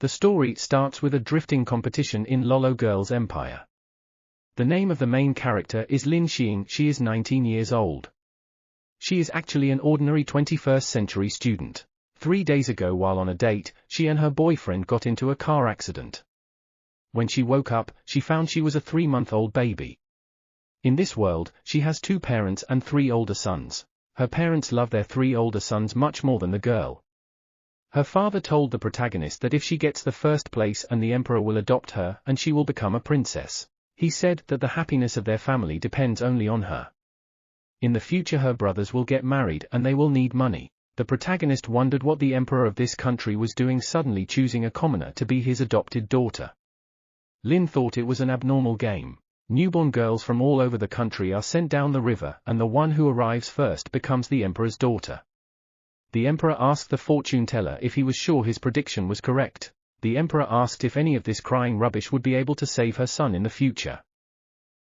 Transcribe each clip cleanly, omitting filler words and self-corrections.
The story starts with a drifting competition in Lolo Girls' Empire. The name of the main character is Lin Xing. She is 19 years old. She is actually an ordinary 21st century student. 3 days ago while on a date, she and her boyfriend got into a car accident. When she woke up, she found she was a 3-month-old baby. In this world, she has 2 parents and 3 older sons. Her parents love their 3 older sons much more than the girl. Her father told the protagonist that if she gets the first place and the emperor will adopt her and she will become a princess. He said that the happiness of their family depends only on her. In the future her brothers will get married and they will need money. The protagonist wondered what the emperor of this country was doing suddenly choosing a commoner to be his adopted daughter. Lin thought it was an abnormal game. Newborn girls from all over the country are sent down the river and the one who arrives first becomes the emperor's daughter. The emperor asked the fortune teller if he was sure his prediction was correct. The emperor asked if any of this crying rubbish would be able to save her son in the future.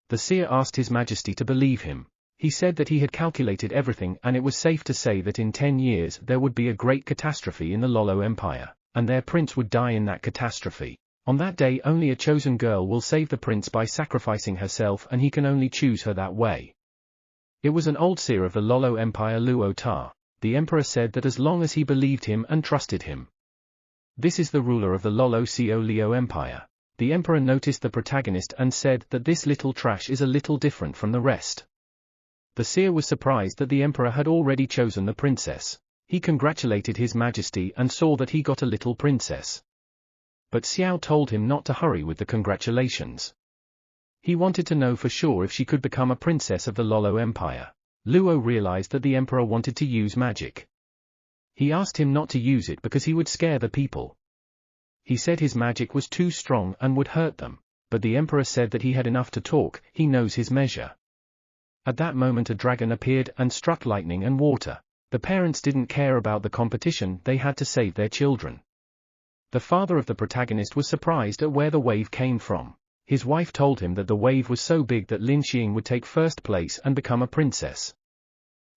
The seer asked His Majesty to believe him. He said that he had calculated everything and it was safe to say that in 10 years there would be a great catastrophe in the Lolo Empire, and their prince would die in that catastrophe. On that day only a chosen girl will save the prince by sacrificing herself and he can only choose her that way. It was an old seer of the Lolo Empire Luo Ta. The emperor said that as long as he believed him and trusted him. This is the ruler of the Lolo Co Leo Empire. The emperor noticed the protagonist and said that this little trash is a little different from the rest. The seer was surprised that the emperor had already chosen the princess. He congratulated His Majesty and saw that he got a little princess. But Xiao told him not to hurry with the congratulations. He wanted to know for sure if she could become a princess of the Lolo Empire. Luo realized that the emperor wanted to use magic. He asked him not to use it because he would scare the people. He said his magic was too strong and would hurt them, but the emperor said that he had enough to talk, he knows his measure. At that moment a dragon appeared and struck lightning and water. The parents didn't care about the competition, they had to save their children. The father of the protagonist was surprised at where the wave came from. His wife told him that the wave was so big that Lin Xing would take first place and become a princess.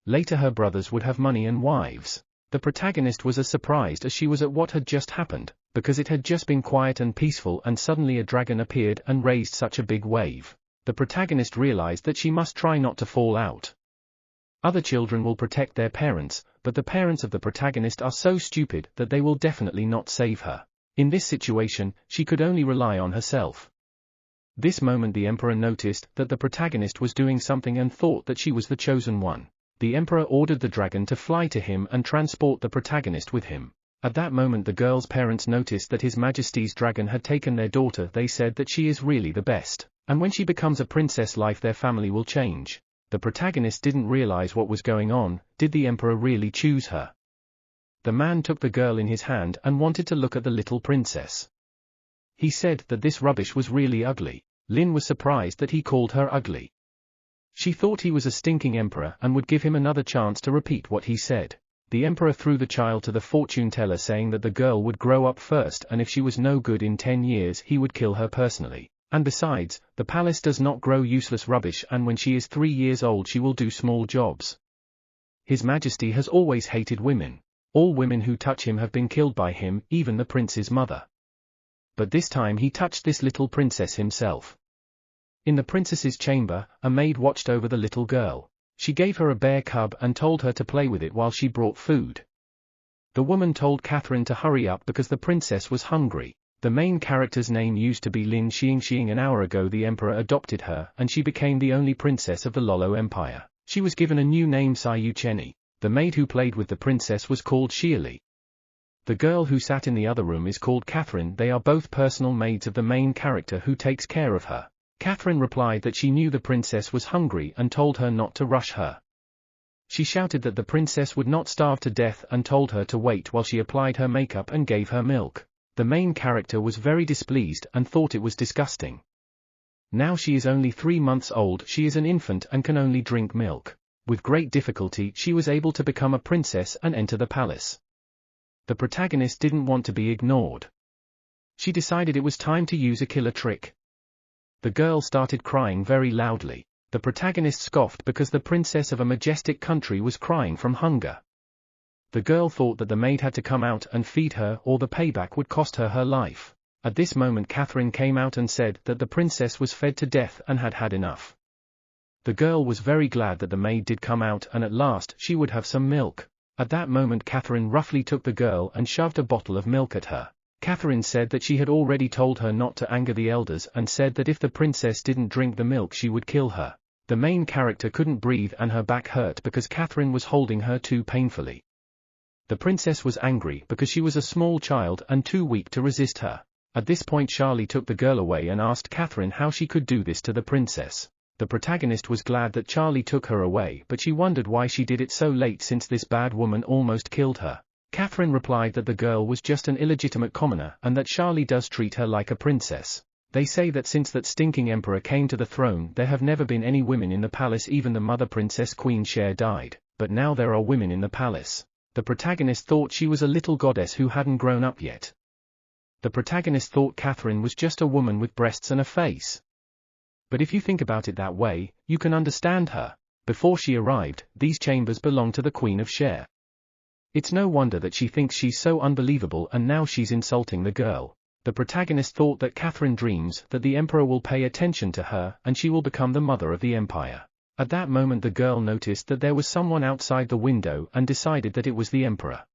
Later her brothers would have money and wives. The protagonist was as surprised as she was at what had just happened, because it had just been quiet and peaceful and suddenly a dragon appeared and raised such a big wave. The protagonist realized that she must try not to fall out. Other children will protect their parents, but the parents of the protagonist are so stupid that they will definitely not save her. In this situation, she could only rely on herself. This moment the emperor noticed that the protagonist was doing something and thought that she was the chosen one. The emperor ordered the dragon to fly to him and transport the protagonist with him. At that moment the girl's parents noticed that His Majesty's dragon had taken their daughter. They said that she is really the best, and when she becomes a princess life their family will change. The protagonist didn't realize what was going on. Did the emperor really choose her? The man took the girl in his hand and wanted to look at the little princess. He said that this rubbish was really ugly. Lin was surprised that he called her ugly. She thought he was a stinking emperor and would give him another chance to repeat what he said. The emperor threw the child to the fortune teller saying that the girl would grow up first and if she was no good in 10 years he would kill her personally. And besides, the palace does not grow useless rubbish and when she is 3 years old she will do small jobs. His Majesty has always hated women. All women who touch him have been killed by him, even the prince's mother. But this time he touched this little princess himself. In the princess's chamber, a maid watched over the little girl. She gave her a bear cub and told her to play with it while she brought food. The woman told Catherine to hurry up because the princess was hungry. The main character's name used to be Lin Xing. An hour ago the emperor adopted her and she became the only princess of the Lolo Empire. She was given a new name Sayu Cheni. The maid who played with the princess was called Xiali. The girl who sat in the other room is called Catherine. They are both personal maids of the main character who takes care of her. Catherine replied that she knew the princess was hungry and told her not to rush her. She shouted that the princess would not starve to death and told her to wait while she applied her makeup and gave her milk. The main character was very displeased and thought it was disgusting. Now she is only 3 months old, she is an infant and can only drink milk. With great difficulty she was able to become a princess and enter the palace. The protagonist didn't want to be ignored. She decided it was time to use a killer trick. The girl started crying very loudly. The protagonist scoffed because the princess of a majestic country was crying from hunger. The girl thought that the maid had to come out and feed her or the payback would cost her her life. At this moment Catherine came out and said that the princess was fed to death and had had enough. The girl was very glad that the maid did come out and at last she would have some milk. At that moment Catherine roughly took the girl and shoved a bottle of milk at her. Catherine said that she had already told her not to anger the elders and said that if the princess didn't drink the milk she would kill her. The main character couldn't breathe and her back hurt because Catherine was holding her too painfully. The princess was angry because she was a small child and too weak to resist her. At this point Charlie took the girl away and asked Catherine how she could do this to the princess. The protagonist was glad that Charlie took her away but she wondered why she did it so late since this bad woman almost killed her. Catherine replied that the girl was just an illegitimate commoner and that Charlie does treat her like a princess. They say that since that stinking emperor came to the throne there have never been any women in the palace, even the mother princess Queen Cher died, but now there are women in the palace. The protagonist thought she was a little goddess who hadn't grown up yet. The protagonist thought Catherine was just a woman with breasts and a face. But if you think about it that way, you can understand her. Before she arrived, these chambers belonged to the Queen of Cher. It's no wonder that she thinks she's so unbelievable and now she's insulting the girl. The protagonist thought that Catherine dreams that the emperor will pay attention to her and she will become the mother of the empire. At that moment the girl noticed that there was someone outside the window and decided that it was the emperor.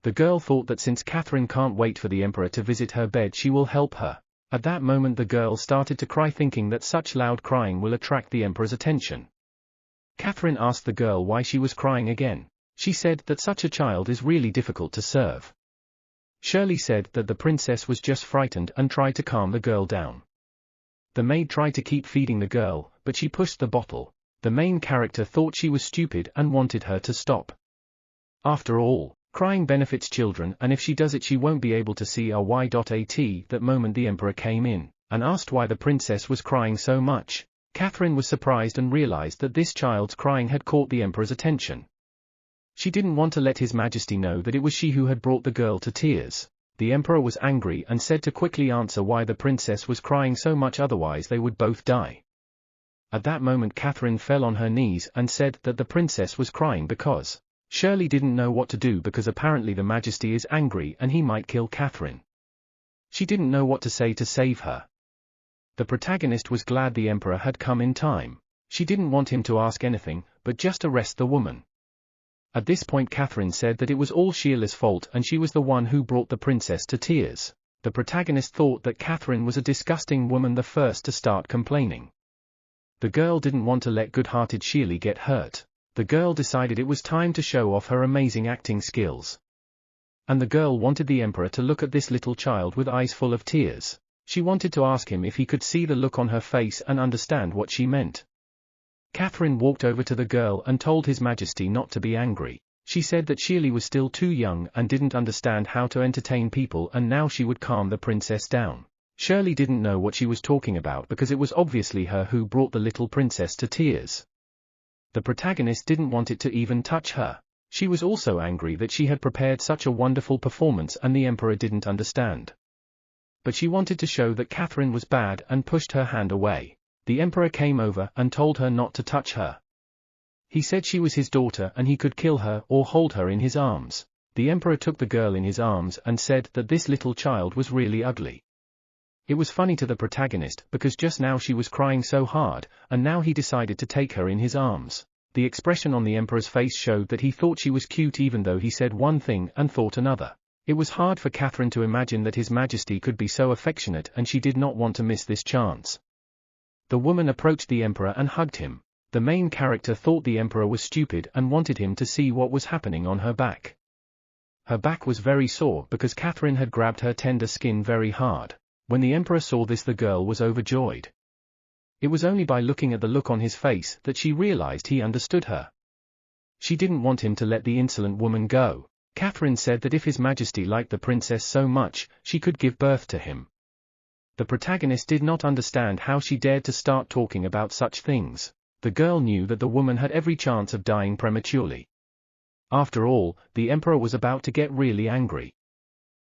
The girl thought that since Catherine can't wait for the emperor to visit her bed she will help her. At that moment the girl started to cry, thinking that such loud crying will attract the emperor's attention. Catherine asked the girl why she was crying again. She said that such a child is really difficult to serve. Shirley said that the princess was just frightened and tried to calm the girl down. The maid tried to keep feeding the girl, but she pushed the bottle. The main character thought she was stupid and wanted her to stop. After all, crying benefits children and if she does it she won't be able to see RY.AT. That moment the emperor came in and asked why the princess was crying so much. Catherine was surprised and realized that this child's crying had caught the emperor's attention. She didn't want to let His Majesty know that it was she who had brought the girl to tears. The emperor was angry and said to quickly answer why the princess was crying so much, otherwise they would both die. At that moment Catherine fell on her knees and said that the princess was crying because Shirley didn't know what to do because apparently the Majesty is angry and he might kill Catherine. She didn't know what to say to save her. The protagonist was glad the emperor had come in time. She didn't want him to ask anything, but just arrest the woman. At this point Catherine said that it was all Sheila's fault and she was the one who brought the princess to tears. The protagonist thought that Catherine was a disgusting woman, the first to start complaining. The girl didn't want to let good-hearted Shirley get hurt. The girl decided it was time to show off her amazing acting skills. And the girl wanted the emperor to look at this little child with eyes full of tears. She wanted to ask him if he could see the look on her face and understand what she meant. Catherine walked over to the girl and told His Majesty not to be angry. She said that Shirley was still too young and didn't understand how to entertain people and now she would calm the princess down. Shirley didn't know what she was talking about because it was obviously her who brought the little princess to tears. The protagonist didn't want it to even touch her. She was also angry that she had prepared such a wonderful performance and the emperor didn't understand. But she wanted to show that Catherine was bad and pushed her hand away. The emperor came over and told her not to touch her. He said she was his daughter and he could kill her or hold her in his arms. The emperor took the girl in his arms and said that this little child was really ugly. It was funny to the protagonist because just now she was crying so hard, and now he decided to take her in his arms. The expression on the emperor's face showed that he thought she was cute even though he said one thing and thought another. It was hard for Catherine to imagine that His Majesty could be so affectionate and she did not want to miss this chance. The woman approached the emperor and hugged him. The main character thought the emperor was stupid and wanted him to see what was happening on her back. Her back was very sore because Catherine had grabbed her tender skin very hard. When the emperor saw this the girl was overjoyed. It was only by looking at the look on his face that she realized he understood her. She didn't want him to let the insolent woman go. Catherine said that if His Majesty liked the princess so much, she could give birth to him. The protagonist did not understand how she dared to start talking about such things. The girl knew that the woman had every chance of dying prematurely. After all, the emperor was about to get really angry.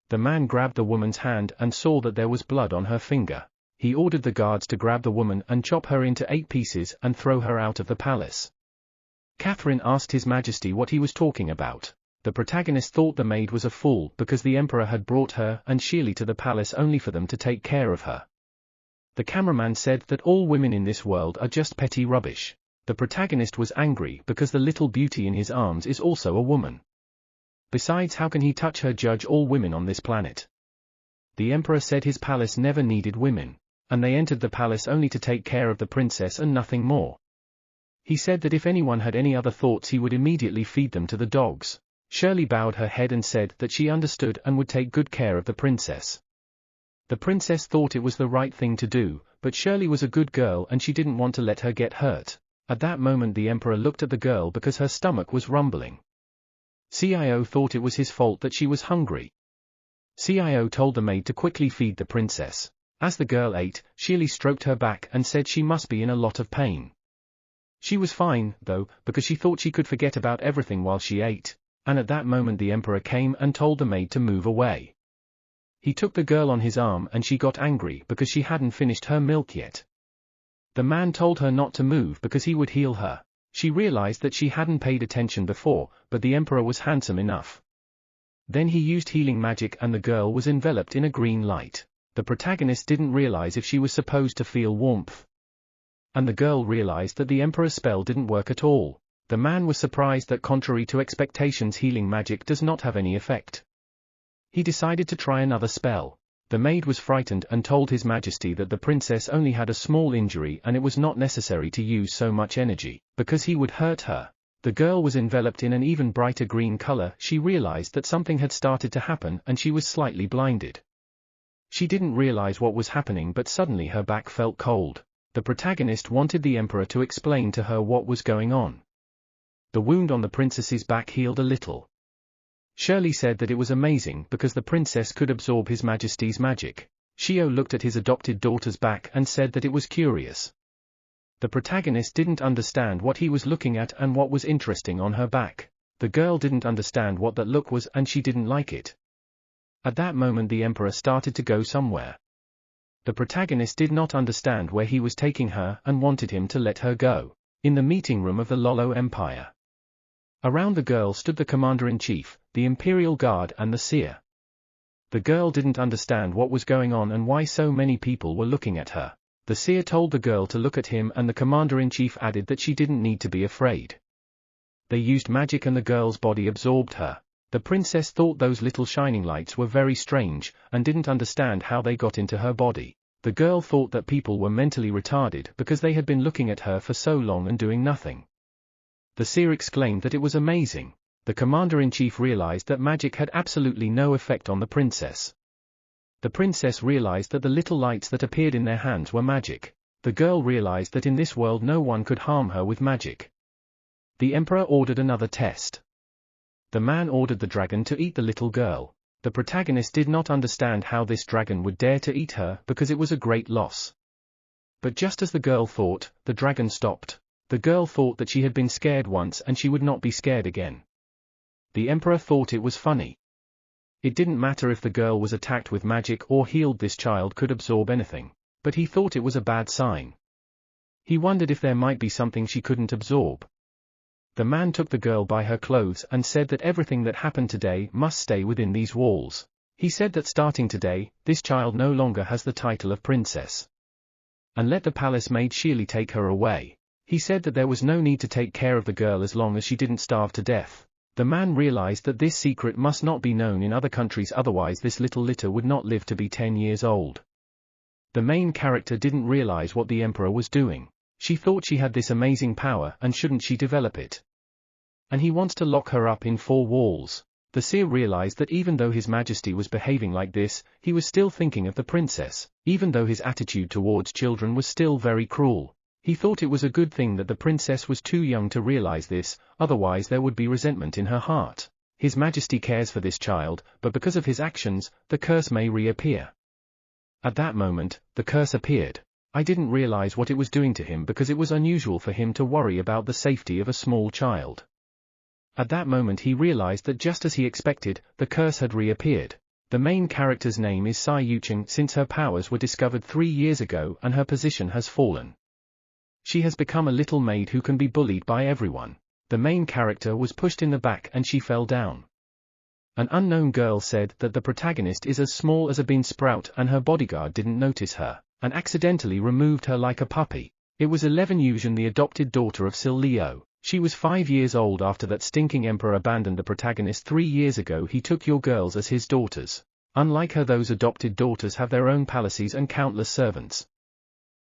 The man grabbed the woman's hand and saw that there was blood on her finger. He ordered the guards to grab the woman and chop her into 8 pieces and throw her out of the palace. Catherine asked His Majesty what he was talking about. The protagonist thought the maid was a fool because the emperor had brought her and Shirley to the palace only for them to take care of her. The cameraman said that all women in this world are just petty rubbish. The protagonist was angry because the little beauty in his arms is also a woman. Besides, how can he touch her? Judge all women on this planet. The emperor said his palace never needed women, and they entered the palace only to take care of the princess and nothing more. He said that if anyone had any other thoughts he would immediately feed them to the dogs. Shirley bowed her head and said that she understood and would take good care of the princess. The princess thought it was the right thing to do, but Shirley was a good girl and she didn't want to let her get hurt. At that moment the emperor looked at the girl because her stomach was rumbling. CIO thought it was his fault that she was hungry. CIO told the maid to quickly feed the princess. As the girl ate, Shirley stroked her back and said she must be in a lot of pain. She was fine, though, because she thought she could forget about everything while she ate. And at that moment the emperor came and told the maid to move away. He took the girl on his arm and she got angry because she hadn't finished her milk yet. The man told her not to move because he would heal her. She realized that she hadn't paid attention before, but the emperor was handsome enough. Then he used healing magic and the girl was enveloped in a green light. The protagonist didn't realize if she was supposed to feel warmth. And the girl realized that the emperor's spell didn't work at all. The man was surprised that contrary to expectations healing magic does not have any effect. He decided to try another spell. The maid was frightened and told His Majesty that the princess only had a small injury and it was not necessary to use so much energy, because he would hurt her. The girl was enveloped in an even brighter green color. She realized that something had started to happen and she was slightly blinded. She didn't realize what was happening, but suddenly her back felt cold. The protagonist wanted the emperor to explain to her what was going on. The wound on the princess's back healed a little. Shirley said that it was amazing because the princess could absorb His Majesty's magic. Shio looked at his adopted daughter's back and said that it was curious. The protagonist didn't understand what he was looking at and what was interesting on her back. The girl didn't understand what that look was and she didn't like it. At that moment the emperor started to go somewhere. The protagonist did not understand where he was taking her and wanted him to let her go. In the meeting room of the Lolo Empire. Around the girl stood the commander-in-chief, the Imperial Guard and the seer. The girl didn't understand what was going on and why so many people were looking at her. The seer told the girl to look at him and the commander-in-chief added that she didn't need to be afraid. They used magic and the girl's body absorbed her. The princess thought those little shining lights were very strange and didn't understand how they got into her body. The girl thought that people were mentally retarded because they had been looking at her for so long and doing nothing. The seer exclaimed that it was amazing. The commander-in-chief realized that magic had absolutely no effect on the princess. The princess realized that the little lights that appeared in their hands were magic. The girl realized that in this world no one could harm her with magic. The emperor ordered another test. The man ordered the dragon to eat the little girl. The protagonist did not understand how this dragon would dare to eat her because it was a great loss. But just as the girl thought, the dragon stopped. The girl thought that she had been scared once and she would not be scared again. The emperor thought it was funny. It didn't matter if the girl was attacked with magic or healed, this child could absorb anything. But he thought it was a bad sign. He wondered if there might be something she couldn't absorb. The man took the girl by her clothes and said that everything that happened today must stay within these walls. He said that starting today, this child no longer has the title of princess. And let the palace maid Shirley take her away. He said that there was no need to take care of the girl as long as she didn't starve to death. The man realized that this secret must not be known in other countries, otherwise this little litter would not live to be 10 years old. The main character didn't realize what the emperor was doing. She thought she had this amazing power and shouldn't she develop it? And he wants to lock her up in 4 walls. The seer realized that even though His Majesty was behaving like this, he was still thinking of the princess, even though his attitude towards children was still very cruel. He thought it was a good thing that the princess was too young to realize this, otherwise there would be resentment in her heart. His Majesty cares for this child, but because of his actions, the curse may reappear. At that moment, the curse appeared. I didn't realize what it was doing to him because it was unusual for him to worry about the safety of a small child. At that moment he realized that just as he expected, the curse had reappeared. The main character's name is Sai Yucheng since her powers were discovered 3 years ago and her position has fallen. She has become a little maid who can be bullied by everyone. The main character was pushed in the back and she fell down. An unknown girl said that the protagonist is as small as a bean sprout and her bodyguard didn't notice her, and accidentally removed her like a puppy. It was 11 Yuzhen, the adopted daughter of Sil Leo. She was 5 years old after that stinking emperor abandoned the protagonist 3 years ago. He took your girls as his daughters. Unlike her, those adopted daughters have their own palaces and countless servants.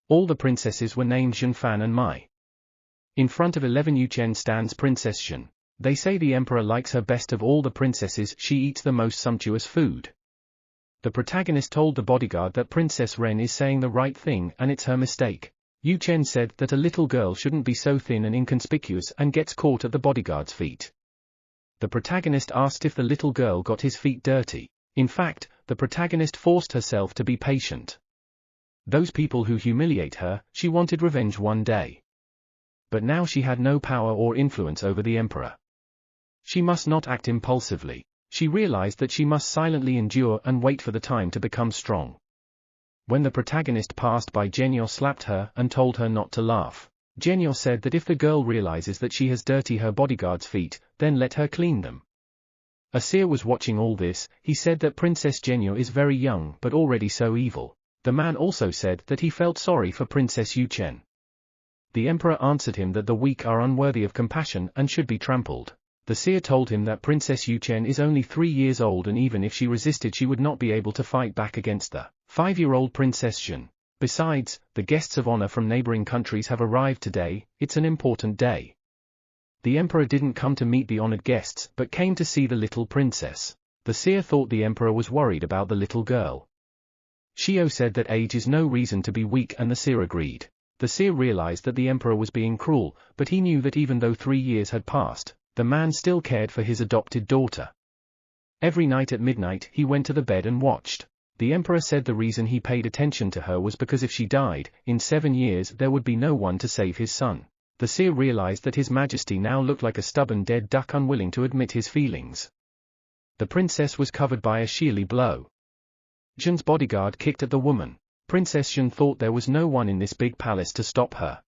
All the princesses were named Zhenfan and Mai. In front of 11 Yuchen stands Princess Zhen. They say the emperor likes her best of all the princesses. She eats the most sumptuous food. The protagonist told the bodyguard that Princess Ren is saying the right thing and it's her mistake. Yu Chen said that a little girl shouldn't be so thin and inconspicuous and gets caught at the bodyguard's feet. The protagonist asked if the little girl got his feet dirty. In fact, the protagonist forced herself to be patient. Those people who humiliate her, she wanted revenge one day. But now she had no power or influence over the emperor. She must not act impulsively. She realized that she must silently endure and wait for the time to become strong. When the protagonist passed by, Genyo slapped her and told her not to laugh. Genyo said that if the girl realizes that she has dirty her bodyguard's feet, then let her clean them. A seer was watching all this. He said that Princess Genyo is very young but already so evil. The man also said that he felt sorry for Princess Yu Chen. The emperor answered him that the weak are unworthy of compassion and should be trampled. The seer told him that Princess Yu Chen is only 3 years old and even if she resisted she would not be able to fight back against the 5-year-old Princess Zhen. Besides, the guests of honor from neighboring countries have arrived today. It's an important day. The emperor didn't come to meet the honored guests but came to see the little princess. The seer thought the emperor was worried about the little girl. Xiao said that age is no reason to be weak and the seer agreed. The seer realized that the emperor was being cruel, but he knew that even though 3 years had passed, the man still cared for his adopted daughter. Every night at midnight he went to the bed and watched. The emperor said the reason he paid attention to her was because if she died, in 7 years there would be no one to save his son. The seer realized that his majesty now looked like a stubborn dead duck, unwilling to admit his feelings. The princess was covered by a sheerly blow. Zhen's bodyguard kicked at the woman. Princess Zhen thought there was no one in this big palace to stop her.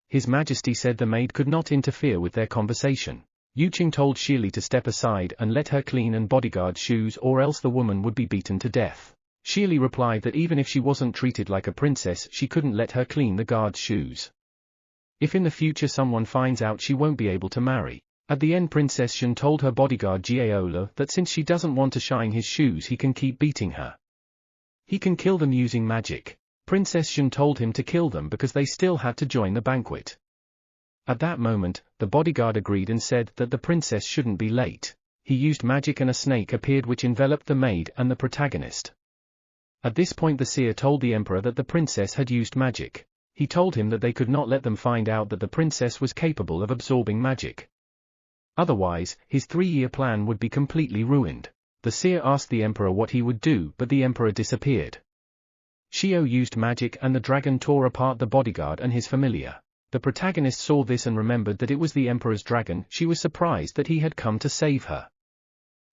His Majesty said the maid could not interfere with their conversation. Yu Qing told Shili to step aside and let her clean and bodyguard shoes or else the woman would be beaten to death. Shili replied that even if she wasn't treated like a princess she couldn't let her clean the guard's shoes. If in the future someone finds out she won't be able to marry. At the end Princess Zhen told her bodyguard Jiaola that since she doesn't want to shine his shoes he can keep beating her. He can kill them using magic. Princess Zhen told him to kill them because they still had to join the banquet. At that moment, the bodyguard agreed and said that the princess shouldn't be late. He used magic and a snake appeared which enveloped the maid and the protagonist. At this point the seer told the emperor that the princess had used magic. He told him that they could not let them find out that the princess was capable of absorbing magic. Otherwise, his 3-year plan would be completely ruined. The seer asked the emperor what he would do, but the emperor disappeared. Xiao used magic and the dragon tore apart the bodyguard and his familiar. The protagonist saw this and remembered that it was the emperor's dragon. She was surprised that he had come to save her.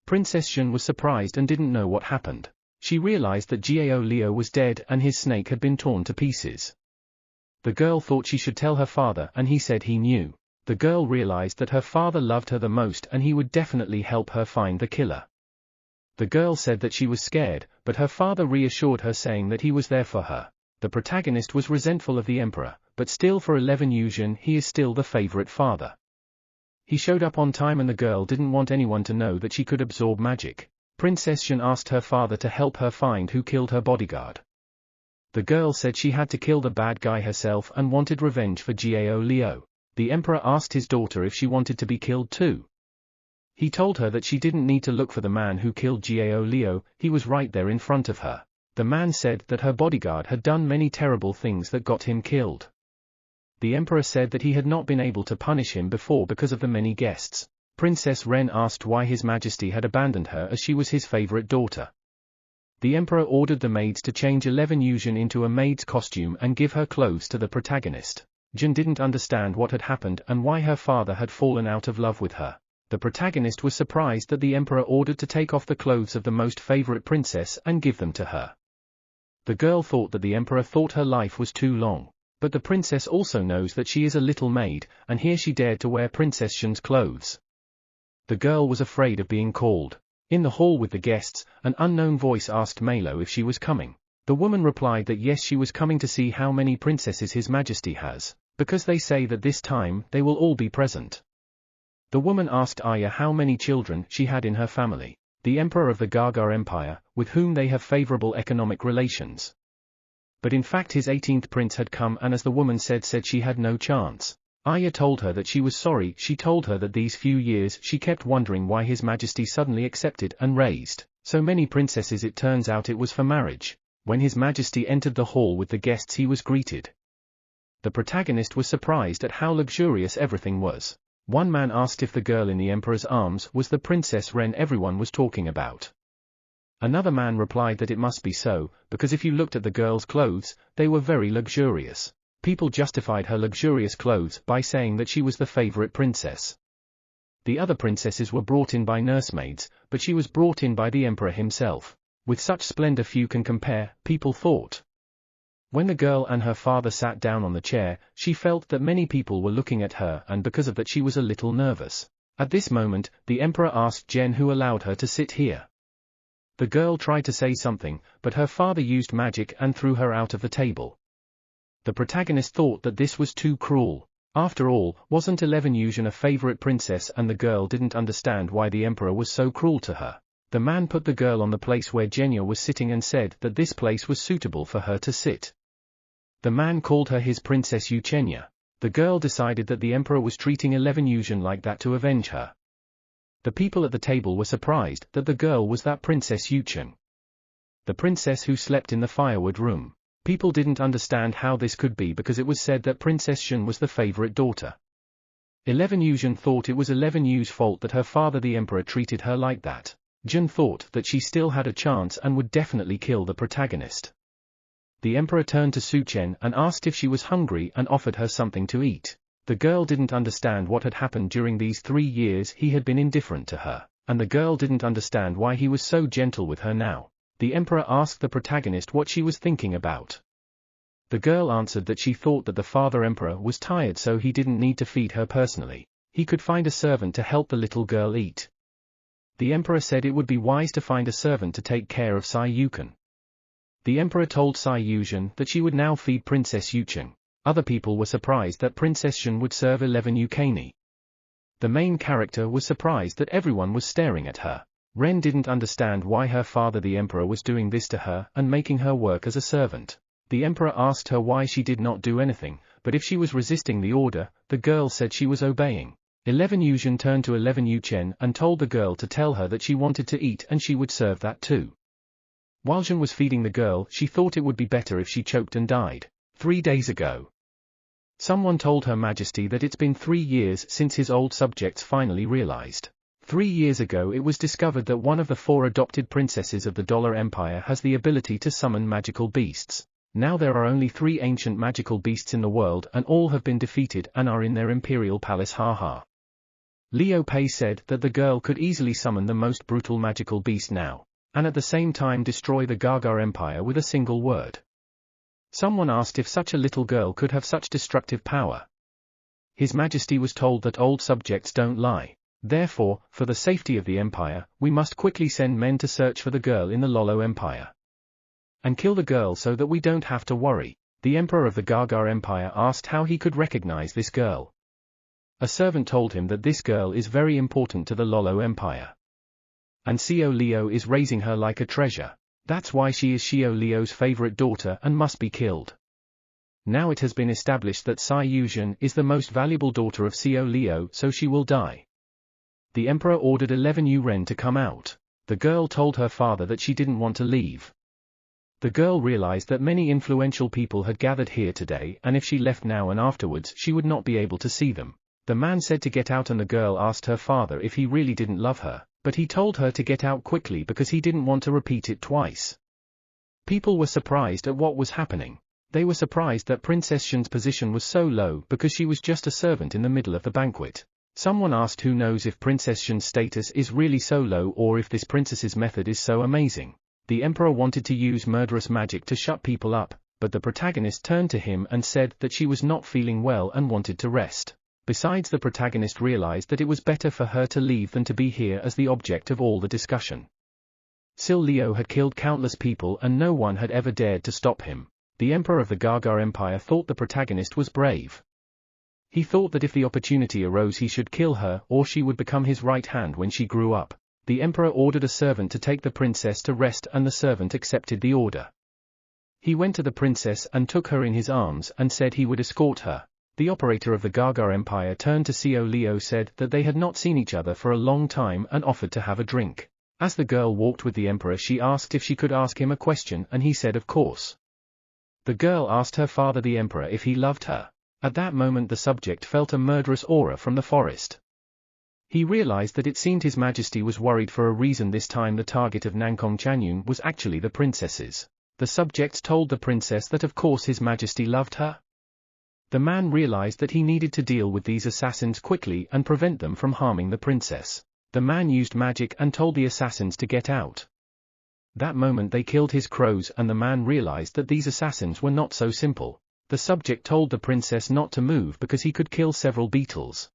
Princess Zhen was surprised and didn't know what happened. She realized that Jiao Leo was dead and his snake had been torn to pieces. The girl thought she should tell her father and he said he knew. The girl realized that her father loved her the most and he would definitely help her find the killer. The girl said that she was scared, but her father reassured her saying that he was there for her. The protagonist was resentful of the emperor, but still for 11 Yuzhen he is still the favorite father. He showed up on time and the girl didn't want anyone to know that she could absorb magic. Princess Zhen asked her father to help her find who killed her bodyguard. The girl said she had to kill the bad guy herself and wanted revenge for Jiao Leo. The emperor asked his daughter if she wanted to be killed too. He told her that she didn't need to look for the man who killed Jiao Leo, he was right there in front of her. The man said that her bodyguard had done many terrible things that got him killed. The emperor said that he had not been able to punish him before because of the many guests. Princess Ren asked why his majesty had abandoned her as she was his favorite daughter. The emperor ordered the maids to change 11 Yuzhen into a maid's costume and give her clothes to the protagonist. Zhen didn't understand what had happened and why her father had fallen out of love with her. The protagonist was surprised that the emperor ordered to take off the clothes of the most favorite princess and give them to her. The girl thought that the emperor thought her life was too long. But the princess also knows that she is a little maid, and here she dared to wear Princess Zhen's clothes. The girl was afraid of being called In the hall with the guests, an unknown voice asked Malo if she was coming. The woman replied that yes, she was coming to see how many princesses His Majesty has, because they say that this time they will all be present. The woman asked Aya how many children she had in her family, the emperor of the Gaga Empire, with whom they have favorable economic relations. But in fact his 18th prince had come, and as the woman said she had no chance. Aya told her that she was sorry. She told her that these few years she kept wondering why His Majesty suddenly accepted and raised so many princesses. It turns out it was for marriage. When His Majesty entered the hall with the guests, he was greeted. The protagonist was surprised at how luxurious everything was. One man asked if the girl in the emperor's arms was the Princess Ren everyone was talking about. Another man replied that it must be so, because if you looked at the girl's clothes, they were very luxurious. People justified her luxurious clothes by saying that she was the favorite princess. The other princesses were brought in by nursemaids, but she was brought in by the emperor himself. With such splendor few can compare, people thought. When the girl and her father sat down on the chair, she felt that many people were looking at her, and because of that she was a little nervous. At this moment, the emperor asked Jen who allowed her to sit here. The girl tried to say something, but her father used magic and threw her out of the table. The protagonist thought that this was too cruel. After all, wasn't 11 Yuzhen a favorite princess, and the girl didn't understand why the emperor was so cruel to her. The man put the girl on the place where Genya was sitting and said that this place was suitable for her to sit. The man called her his Princess Yuchenya. The girl decided that the emperor was treating 11 Yuzhen like that to avenge her. The people at the table were surprised that the girl was that Princess Yuchen, the princess who slept in the firewood room. People didn't understand how this could be because it was said that Princess Shen was the favorite daughter. 11 Yuzhen thought it was 11 Yu's fault that her father the emperor treated her like that. Jun thought that she still had a chance and would definitely kill the protagonist. The emperor turned to Su Chen and asked if she was hungry and offered her something to eat. The girl didn't understand what had happened during these 3 years. He had been indifferent to her, and the girl didn't understand why he was so gentle with her now. The emperor asked the protagonist what she was thinking about. The girl answered that she thought that the father emperor was tired, so he didn't need to feed her personally. He could find a servant to help the little girl eat. The emperor said it would be wise to find a servant to take care of Sai Yuchen. The emperor told Sai Yuzhen that she would now feed Princess Yuchen. Other people were surprised that Princess Shen would serve 11 Yukani. The main character was surprised that everyone was staring at her. Ren didn't understand why her father the emperor was doing this to her and making her work as a servant. The emperor asked her why she did not do anything, but if she was resisting the order, the girl said she was obeying. 11 Yuzhen turned to 11 Yuchen and told the girl to tell her that she wanted to eat and she would serve that too. While Zhen was feeding the girl, she thought it would be better if she choked and died. 3 days ago, someone told Her Majesty that it's been 3 years since his old subjects finally realized. 3 years ago it was discovered that one of the 4 adopted princesses of the Dollar Empire has the ability to summon magical beasts. Now there are only 3 ancient magical beasts in the world and all have been defeated and are in their imperial palace. Haha. Liu Pei said that the girl could easily summon the most brutal magical beast now, and at the same time destroy the Gaga Empire with a single word. Someone asked if such a little girl could have such destructive power. His Majesty was told that old subjects don't lie. Therefore, for the safety of the empire, we must quickly send men to search for the girl in the Lolo Empire. And kill the girl so that we don't have to worry. The emperor of the Gaga Empire asked how he could recognize this girl. A servant told him that this girl is very important to the Lolo Empire. And Xiao Liu is raising her like a treasure. That's why she is Xiao Liu's favorite daughter and must be killed. Now it has been established that Sai Yuzhen is the most valuable daughter of Xiao Liu, so she will die. The emperor ordered 11 Yu Ren to come out. The girl told her father that she didn't want to leave. The girl realized that many influential people had gathered here today, and if she left now and afterwards she would not be able to see them. The man said to get out and the girl asked her father if he really didn't love her, but he told her to get out quickly because he didn't want to repeat it twice. People were surprised at what was happening. They were surprised that Princess Shen's position was so low because she was just a servant in the middle of the banquet. Someone asked who knows if Princess Shen's status is really so low or if this princess's method is so amazing. The emperor wanted to use murderous magic to shut people up, but the protagonist turned to him and said that she was not feeling well and wanted to rest. Besides, the protagonist realized that it was better for her to leave than to be here as the object of all the discussion. Sil Leo had killed countless people and no one had ever dared to stop him. The Emperor of the Gaga Empire thought the protagonist was brave. He thought that if the opportunity arose he should kill her or she would become his right hand when she grew up. The Emperor ordered a servant to take the princess to rest and the servant accepted the order. He went to the princess and took her in his arms and said he would escort her. The operator of the Gaga Empire turned to Sil Leo, said that they had not seen each other for a long time and offered to have a drink. As the girl walked with the Emperor, she asked if she could ask him a question and he said of course. The girl asked her father the Emperor if he loved her. At that moment the subject felt a murderous aura from the forest. He realized that it seemed His Majesty was worried for a reason. This time the target of Nankong Chanyun was actually the princesses. The subject told the princess that of course His Majesty loved her. The man realized that he needed to deal with these assassins quickly and prevent them from harming the princess. The man used magic and told the assassins to get out. That moment they killed his crows and the man realized that these assassins were not so simple. The subject told the princess not to move because he could kill several beetles.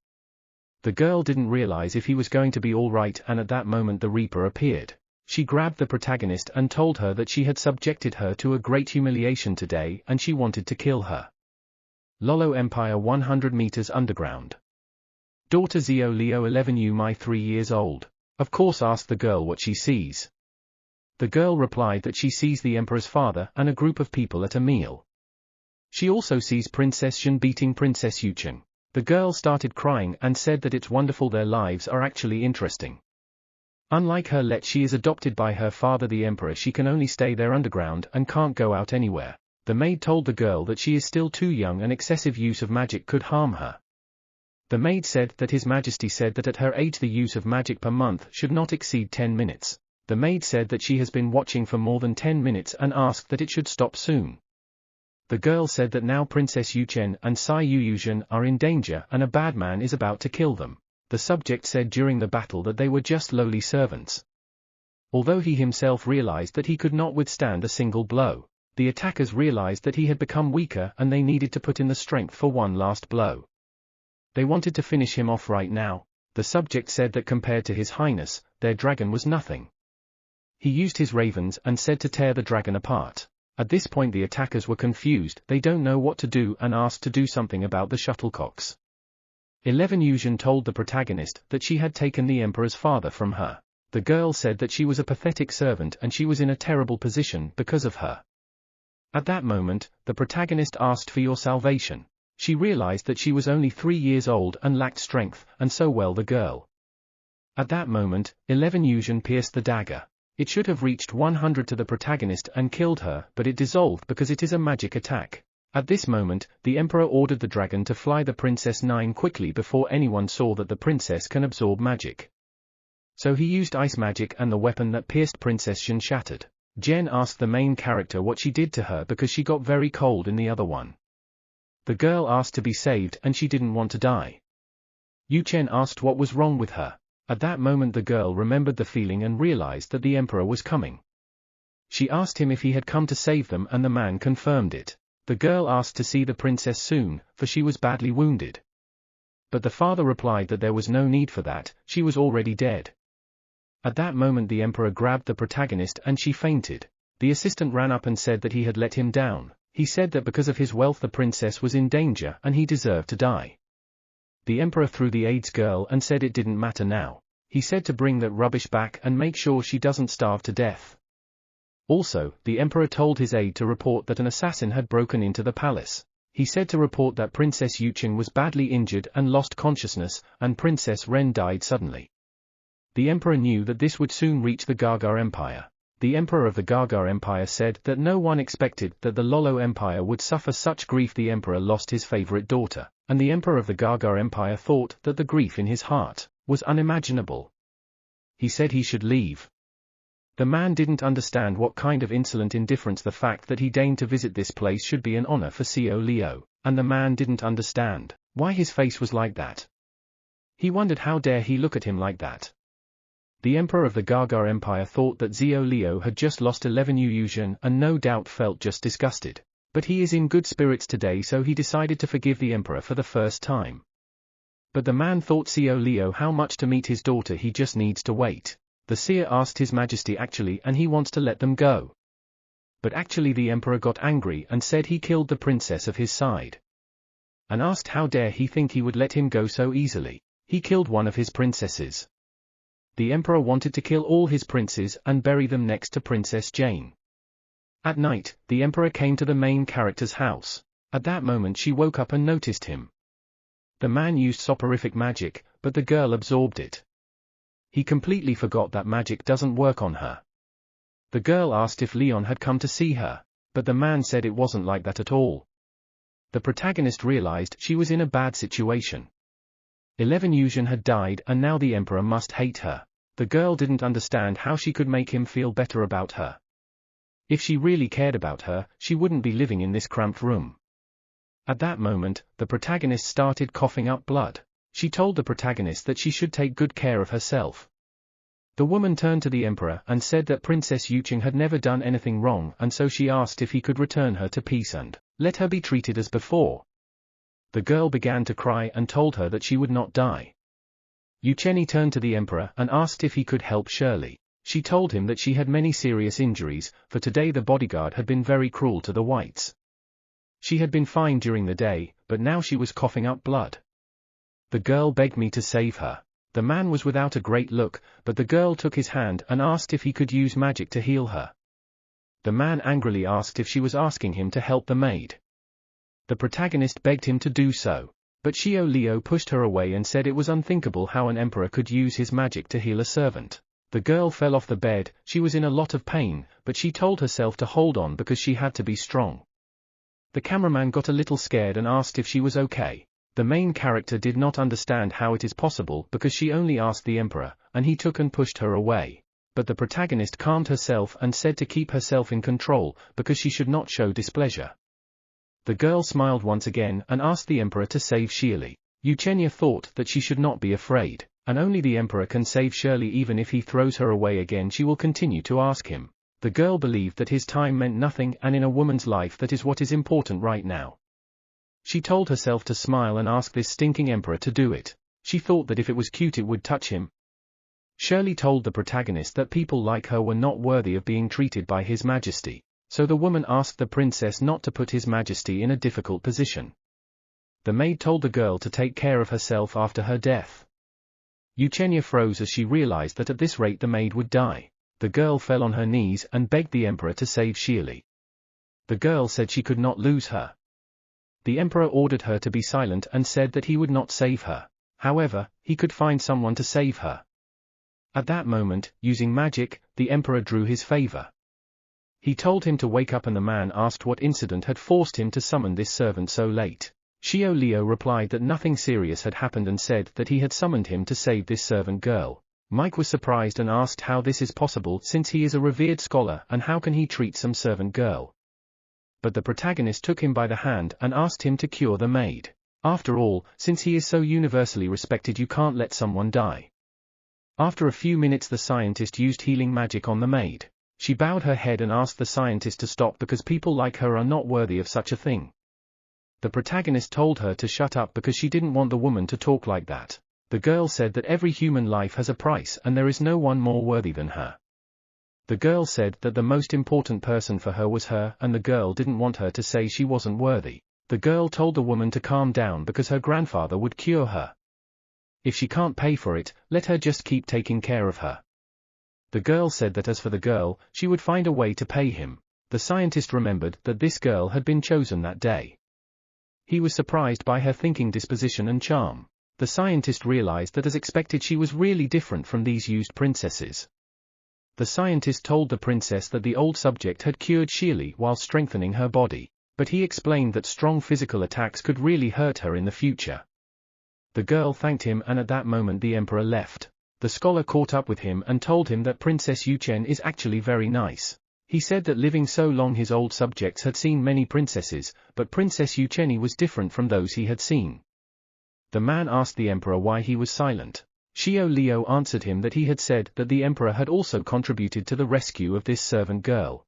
The girl didn't realize if he was going to be all right, and at that moment the Reaper appeared. She grabbed the protagonist and told her that she had subjected her to a great humiliation today and she wanted to kill her. Lolo Empire 100 meters underground. Daughter Zio Leo 11 my 3 years old. Of course, asked the girl what she sees. The girl replied that she sees the Emperor's father and a group of people at a meal. She also sees Princess Shen beating Princess Yuchen. The girl started crying and said that it's wonderful, their lives are actually interesting. Unlike her let, she is adopted by her father the Emperor. She can only stay there underground and can't go out anywhere. The maid told the girl that she is still too young and excessive use of magic could harm her. The maid said that His Majesty said that at her age the use of magic per month should not exceed 10 minutes. The maid said that she has been watching for more than 10 minutes and asked that it should stop soon. The girl said that now Princess Yuchen and Sai Yuzhen are in danger and a bad man is about to kill them. The subject said during the battle that they were just lowly servants. Although he himself realized that he could not withstand a single blow, the attackers realized that he had become weaker and they needed to put in the strength for one last blow. They wanted to finish him off right now. The subject said that compared to His Highness, their dragon was nothing. He used his ravens and said to tear the dragon apart. At this point the attackers were confused, they don't know what to do and asked to do something about the shuttlecocks. 11 Yuzhen told the protagonist that she had taken the Emperor's father from her. The girl said that she was a pathetic servant and she was in a terrible position because of her. At that moment, the protagonist asked for your salvation. She realized that she was only 3 years old and lacked strength, and so well the girl. At that moment, 11 Yuzhen pierced the dagger. It should have reached 100 to the protagonist and killed her, but it dissolved because it is a magic attack. At this moment, the Emperor ordered the dragon to fly the Princess 9 quickly before anyone saw that the princess can absorb magic. So he used ice magic and the weapon that pierced Princess Shen shattered. Jen asked the main character what she did to her because she got very cold in the other one. The girl asked to be saved and she didn't want to die. Yuchen asked what was wrong with her. At that moment the girl remembered the feeling and realized that the Emperor was coming. She asked him if he had come to save them and the man confirmed it. The girl asked to see the princess soon, for she was badly wounded. But the father replied that there was no need for that, she was already dead. At that moment the Emperor grabbed the protagonist and she fainted. The assistant ran up and said that he had let him down. He said that because of his wealth the princess was in danger and he deserved to die. The Emperor threw the AIDS girl and said it didn't matter now. He said to bring that rubbish back and make sure she doesn't starve to death. Also, the Emperor told his aide to report that an assassin had broken into the palace. He said to report that Princess Yuchen was badly injured and lost consciousness, and Princess Ren died suddenly. The Emperor knew that this would soon reach the Gaga Empire. The Emperor of the Gaga Empire said that no one expected that the Lolo Empire would suffer such grief. The Emperor lost his favorite daughter, and the Emperor of the Gaga Empire thought that the grief in his heart was unimaginable. He said he should leave. The man didn't understand what kind of insolent indifference the fact that he deigned to visit this place should be an honor for Sil Leo, and the man didn't understand why his face was like that. He wondered how dare he look at him like that. The Emperor of the Gaga Empire thought that Sil Leo had just lost 11 Yuzhen and no doubt felt just disgusted. But he is in good spirits today, so he decided to forgive the Emperor for the first time. But the man thought Xiao Liu how much to meet his daughter, he just needs to wait. The seer asked His Majesty actually and he wants to let them go. But actually the emperor got angry and said he killed the princess of his side. And asked how dare he think he would let him go so easily. He killed one of his princesses. The emperor wanted to kill all his princes and bury them next to Princess Jane. At night, the emperor came to the main character's house. At that moment she woke up and noticed him. The man used soporific magic, but the girl absorbed it. He completely forgot that magic doesn't work on her. The girl asked if Leon had come to see her, but the man said it wasn't like that at all. The protagonist realized she was in a bad situation. 11 Yuzhen had died and now the emperor must hate her. The girl didn't understand how she could make him feel better about her. If she really cared about her, she wouldn't be living in this cramped room. At that moment, the protagonist started coughing up blood. She told the protagonist that she should take good care of herself. The woman turned to the emperor and said that Princess Yuqing had never done anything wrong, and so she asked if he could return her to peace and let her be treated as before. The girl began to cry and told her that she would not die. Yucheni turned to the emperor and asked if he could help Shirley. She told him that she had many serious injuries, for today the bodyguard had been very cruel to the whites. She had been fine during the day, but now she was coughing up blood. The girl begged me to save her. The man was without a great look, but the girl took his hand and asked if he could use magic to heal her. The man angrily asked if she was asking him to help the maid. The protagonist begged him to do so, but Xiao Liu pushed her away and said it was unthinkable how an emperor could use his magic to heal a servant. The girl fell off the bed. She was in a lot of pain, but she told herself to hold on because she had to be strong. The cameraman got a little scared and asked if she was okay. The main character did not understand how it is possible because she only asked the emperor, and he took and pushed her away. But the protagonist calmed herself and said to keep herself in control, because she should not show displeasure. The girl smiled once again and asked the emperor to save Shirley. Yuchenya thought that she should not be afraid, and only the emperor can save Shirley. Even if he throws her away again, she will continue to ask him. The girl believed that his time meant nothing, and in a woman's life that is what is important right now. She told herself to smile and ask this stinking emperor to do it. She thought that if it was cute it would touch him. Shirley told the protagonist that people like her were not worthy of being treated by His Majesty, so the woman asked the princess not to put His Majesty in a difficult position. The maid told the girl to take care of herself after her death. Yuchenya froze as she realized that at this rate the maid would die. The girl fell on her knees and begged the emperor to save Shirley. The girl said she could not lose her. The emperor ordered her to be silent and said that he would not save her. However, he could find someone to save her. At that moment, using magic, the emperor drew his favor. He told him to wake up and the man asked what incident had forced him to summon this servant so late. Xiao Liu replied that nothing serious had happened and said that he had summoned him to save this servant girl. Mike was surprised and asked how this is possible since he is a revered scholar and how can he treat some servant girl. But the protagonist took him by the hand and asked him to cure the maid. After all, since he is so universally respected, you can't let someone die. After a few minutes the scientist used healing magic on the maid. She bowed her head and asked the scientist to stop because people like her are not worthy of such a thing. The protagonist told her to shut up because she didn't want the woman to talk like that. The girl said that every human life has a price and there is no one more worthy than her. The girl said that the most important person for her was her, and the girl didn't want her to say she wasn't worthy. The girl told the woman to calm down because her grandfather would cure her. If she can't pay for it, let her just keep taking care of her. The girl said that as for the girl, she would find a way to pay him. The scientist remembered that this girl had been chosen that day. He was surprised by her thinking disposition and charm. The scientist realized that as expected she was really different from these used princesses. The scientist told the princess that the old subject had cured Shirley while strengthening her body, but he explained that strong physical attacks could really hurt her in the future. The girl thanked him and at that moment the emperor left. The scholar caught up with him and told him that Princess Yuchen is actually very nice. He said that living so long his old subjects had seen many princesses, but Princess Yucheni was different from those he had seen. The man asked the emperor why he was silent. Xiao Liu answered him that he had said that the emperor had also contributed to the rescue of this servant girl.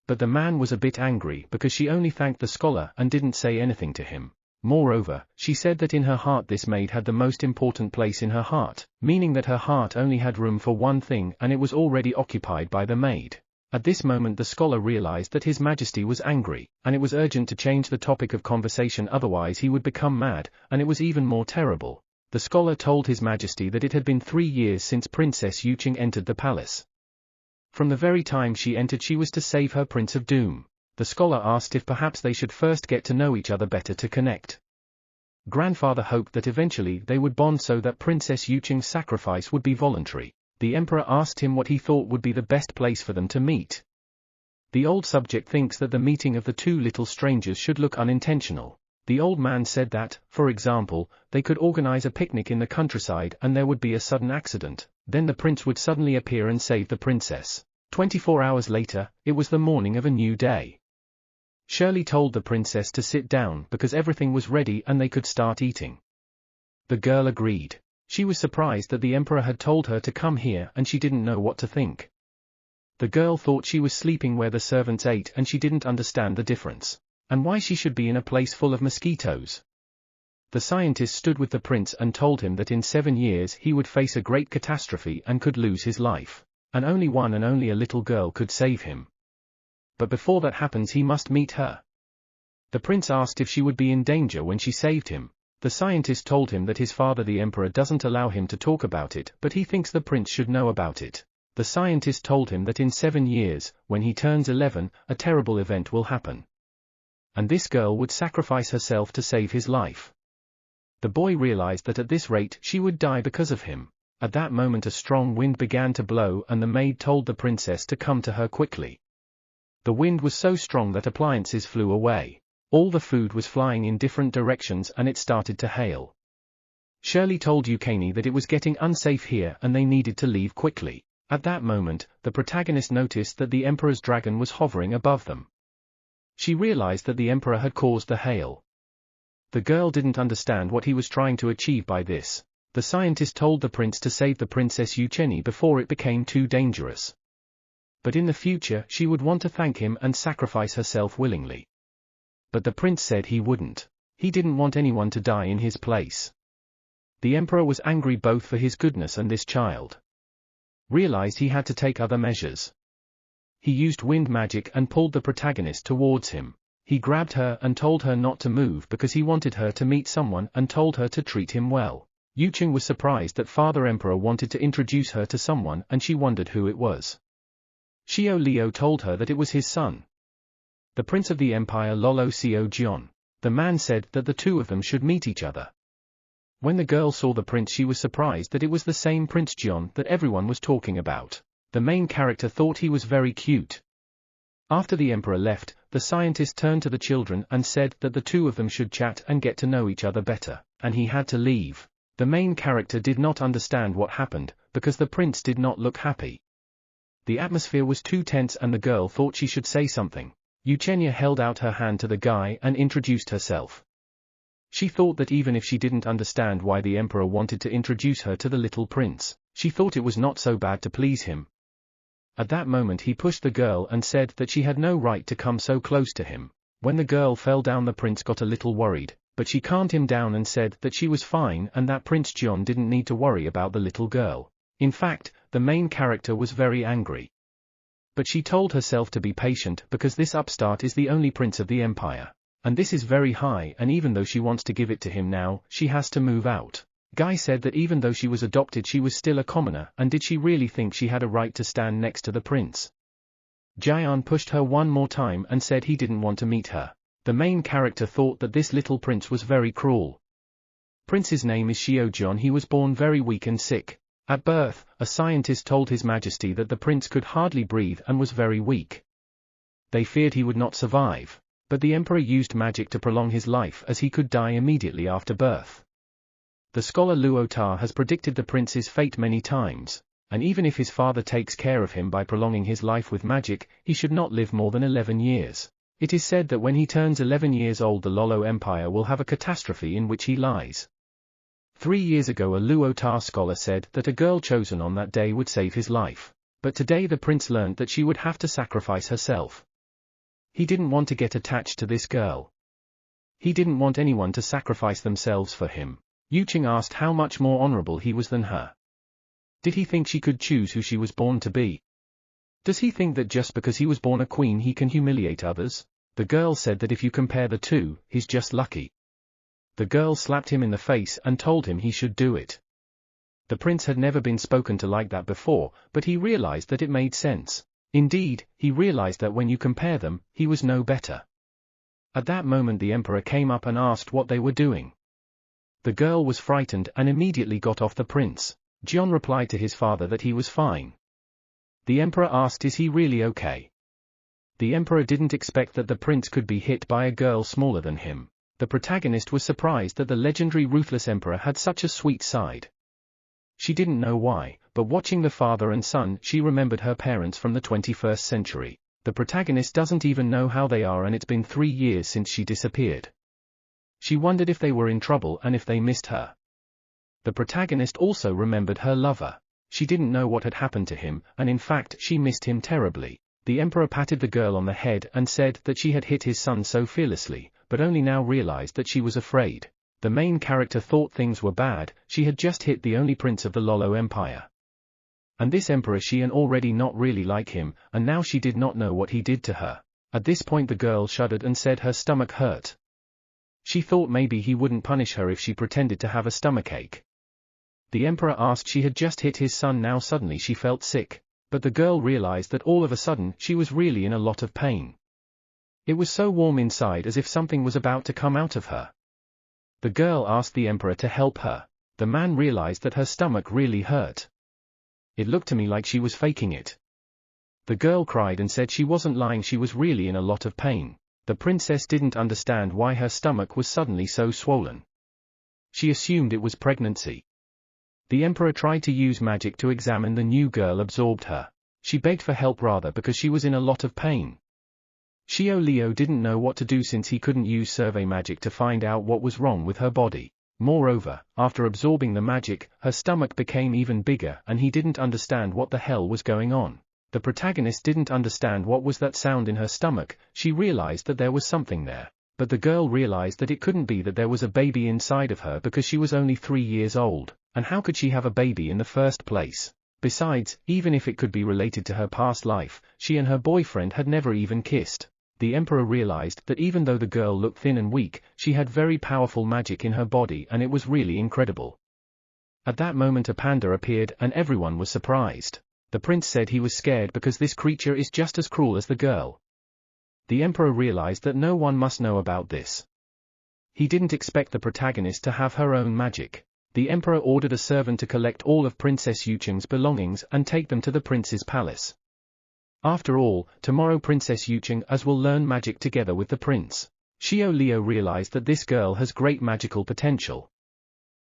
But the man was a bit angry because she only thanked the scholar and didn't say anything to him. Moreover, she said that in her heart this maid had the most important place in her heart, meaning that her heart only had room for one thing and it was already occupied by the maid. At this moment the scholar realized that His Majesty was angry, and it was urgent to change the topic of conversation, otherwise he would become mad, and it was even more terrible. The scholar told His Majesty that it had been 3 years since Princess Yuqing entered the palace. From the very time she entered she was to save her Prince of Doom. The scholar asked if perhaps they should first get to know each other better to connect. Grandfather hoped that eventually they would bond so that Princess Yuqing's sacrifice would be voluntary. The emperor asked him what he thought would be the best place for them to meet. The old subject thinks that the meeting of the two little strangers should look unintentional. The old man said that, for example, they could organize a picnic in the countryside and there would be a sudden accident, then the prince would suddenly appear and save the princess. 24 hours later, it was the morning of a new day. Shirley told the princess to sit down because everything was ready and they could start eating. The girl agreed. She was surprised that the emperor had told her to come here and she didn't know what to think. The girl thought she was sleeping where the servants ate and she didn't understand the difference, and why she should be in a place full of mosquitoes. The scientist stood with the prince and told him that in 7 years he would face a great catastrophe and could lose his life, and only a little girl could save him. But before that happens he must meet her. The prince asked if she would be in danger when she saved him. The scientist told him that his father the emperor doesn't allow him to talk about it, but he thinks the prince should know about it. The scientist told him that in 7 years, when he turns 11, a terrible event will happen. And this girl would sacrifice herself to save his life. The boy realized that at this rate she would die because of him. At that moment a strong wind began to blow and the maid told the princess to come to her quickly. The wind was so strong that appliances flew away. All the food was flying in different directions and it started to hail. Shirley told Yuqing that it was getting unsafe here and they needed to leave quickly. At that moment, the protagonist noticed that the emperor's dragon was hovering above them. She realized that the emperor had caused the hail. The girl didn't understand what he was trying to achieve by this. The scientist told the prince to save the Princess Yuqing before it became too dangerous. But in the future she would want to thank him and sacrifice herself willingly. But the prince said he wouldn't. He didn't want anyone to die in his place. The emperor was angry both for his goodness and this child. Realized he had to take other measures. He used wind magic and pulled the protagonist towards him. He grabbed her and told her not to move because he wanted her to meet someone and told her to treat him well. Yuqing was surprised that Father Emperor wanted to introduce her to someone and she wondered who it was. Xiao Liu told her that it was his son, the Prince of the Empire Lolo Xiao Jian. The man said that the two of them should meet each other. When the girl saw the prince she was surprised that it was the same Prince Jian that everyone was talking about. The main character thought he was very cute. After the emperor left, the scientist turned to the children and said that the two of them should chat and get to know each other better, and he had to leave. The main character did not understand what happened, because the prince did not look happy. The atmosphere was too tense and the girl thought she should say something. Yuqing held out her hand to the guy and introduced herself. She thought that even if she didn't understand why the emperor wanted to introduce her to the little prince, she thought it was not so bad to please him. At that moment he pushed the girl and said that she had no right to come so close to him. When the girl fell down the prince got a little worried, but she calmed him down and said that she was fine and that Prince Jian didn't need to worry about the little girl. In fact, the main character was very angry. But she told herself to be patient because this upstart is the only prince of the empire. And this is very high and even though she wants to give it to him now, she has to move out. Guy said that even though she was adopted she was still a commoner and did she really think she had a right to stand next to the prince? Jian pushed her one more time and said he didn't want to meet her. The main character thought that this little prince was very cruel. Prince's name is Xiao Jian. He was born very weak and sick. At birth, a scientist told His Majesty that the prince could hardly breathe and was very weak. They feared he would not survive, but the emperor used magic to prolong his life as he could die immediately after birth. The scholar Luo Ta has predicted the prince's fate many times, and even if his father takes care of him by prolonging his life with magic, he should not live more than 11 years. It is said that when he turns 11 years old the Lolo Empire will have a catastrophe in which he lies. 3 years ago a Luo Ta scholar said that a girl chosen on that day would save his life, but today the prince learned that she would have to sacrifice herself. He didn't want to get attached to this girl. He didn't want anyone to sacrifice themselves for him. Yuching asked how much more honorable he was than her. Did he think she could choose who she was born to be? Does he think that just because he was born a queen he can humiliate others? The girl said that if you compare the two, he's just lucky. The girl slapped him in the face and told him he should do it. The prince had never been spoken to like that before, but he realized that it made sense. Indeed, he realized that when you compare them, he was no better. At that moment the emperor came up and asked what they were doing. The girl was frightened and immediately got off the prince. Jion replied to his father that he was fine. The emperor asked, is he really okay? The emperor didn't expect that the prince could be hit by a girl smaller than him. The protagonist was surprised that the legendary ruthless emperor had such a sweet side. She didn't know why, but watching the father and son, she remembered her parents from the 21st century. The protagonist doesn't even know how they are, and it's been 3 years since she disappeared. She wondered if they were in trouble and if they missed her. The protagonist also remembered her lover. She didn't know what had happened to him, and in fact she missed him terribly. The emperor patted the girl on the head and said that she had hit his son so fearlessly, but only now realized that she was afraid. The main character thought things were bad, she had just hit the only prince of the Lolo Empire. And this emperor Xian already not really like him, and now she did not know what he did to her. At this point the girl shuddered and said her stomach hurt. She thought maybe he wouldn't punish her if she pretended to have a stomachache. The emperor asked she had just hit his son, now suddenly she felt sick, but the girl realized that all of a sudden she was really in a lot of pain. It was so warm inside as if something was about to come out of her. The girl asked the emperor to help her. The man realized that her stomach really hurt. It looked to me like she was faking it. The girl cried and said she wasn't lying, she was really in a lot of pain. The princess didn't understand why her stomach was suddenly so swollen. She assumed it was pregnancy. The emperor tried to use magic to examine the new girl, absorbed her. She begged for help rather because she was in a lot of pain. Xiao Liu didn't know what to do since he couldn't use survey magic to find out what was wrong with her body. Moreover, after absorbing the magic, her stomach became even bigger and he didn't understand what the hell was going on. The protagonist didn't understand what was that sound in her stomach. She realized that there was something there. But the girl realized that it couldn't be, that there was a baby inside of her because she was only 3 years old, and how could she have a baby in the first place? Besides, even if it could be related to her past life, she and her boyfriend had never even kissed. The emperor realized that even though the girl looked thin and weak, she had very powerful magic in her body and it was really incredible. At that moment a panda appeared and everyone was surprised. The prince said he was scared because this creature is just as cruel as the girl. The emperor realized that no one must know about this. He didn't expect the protagonist to have her own magic. The emperor ordered a servant to collect all of Princess Yucheng's belongings and take them to the prince's palace. After all, tomorrow Princess Yucheng will learn magic together with the prince. Xiao Liu realized that this girl has great magical potential.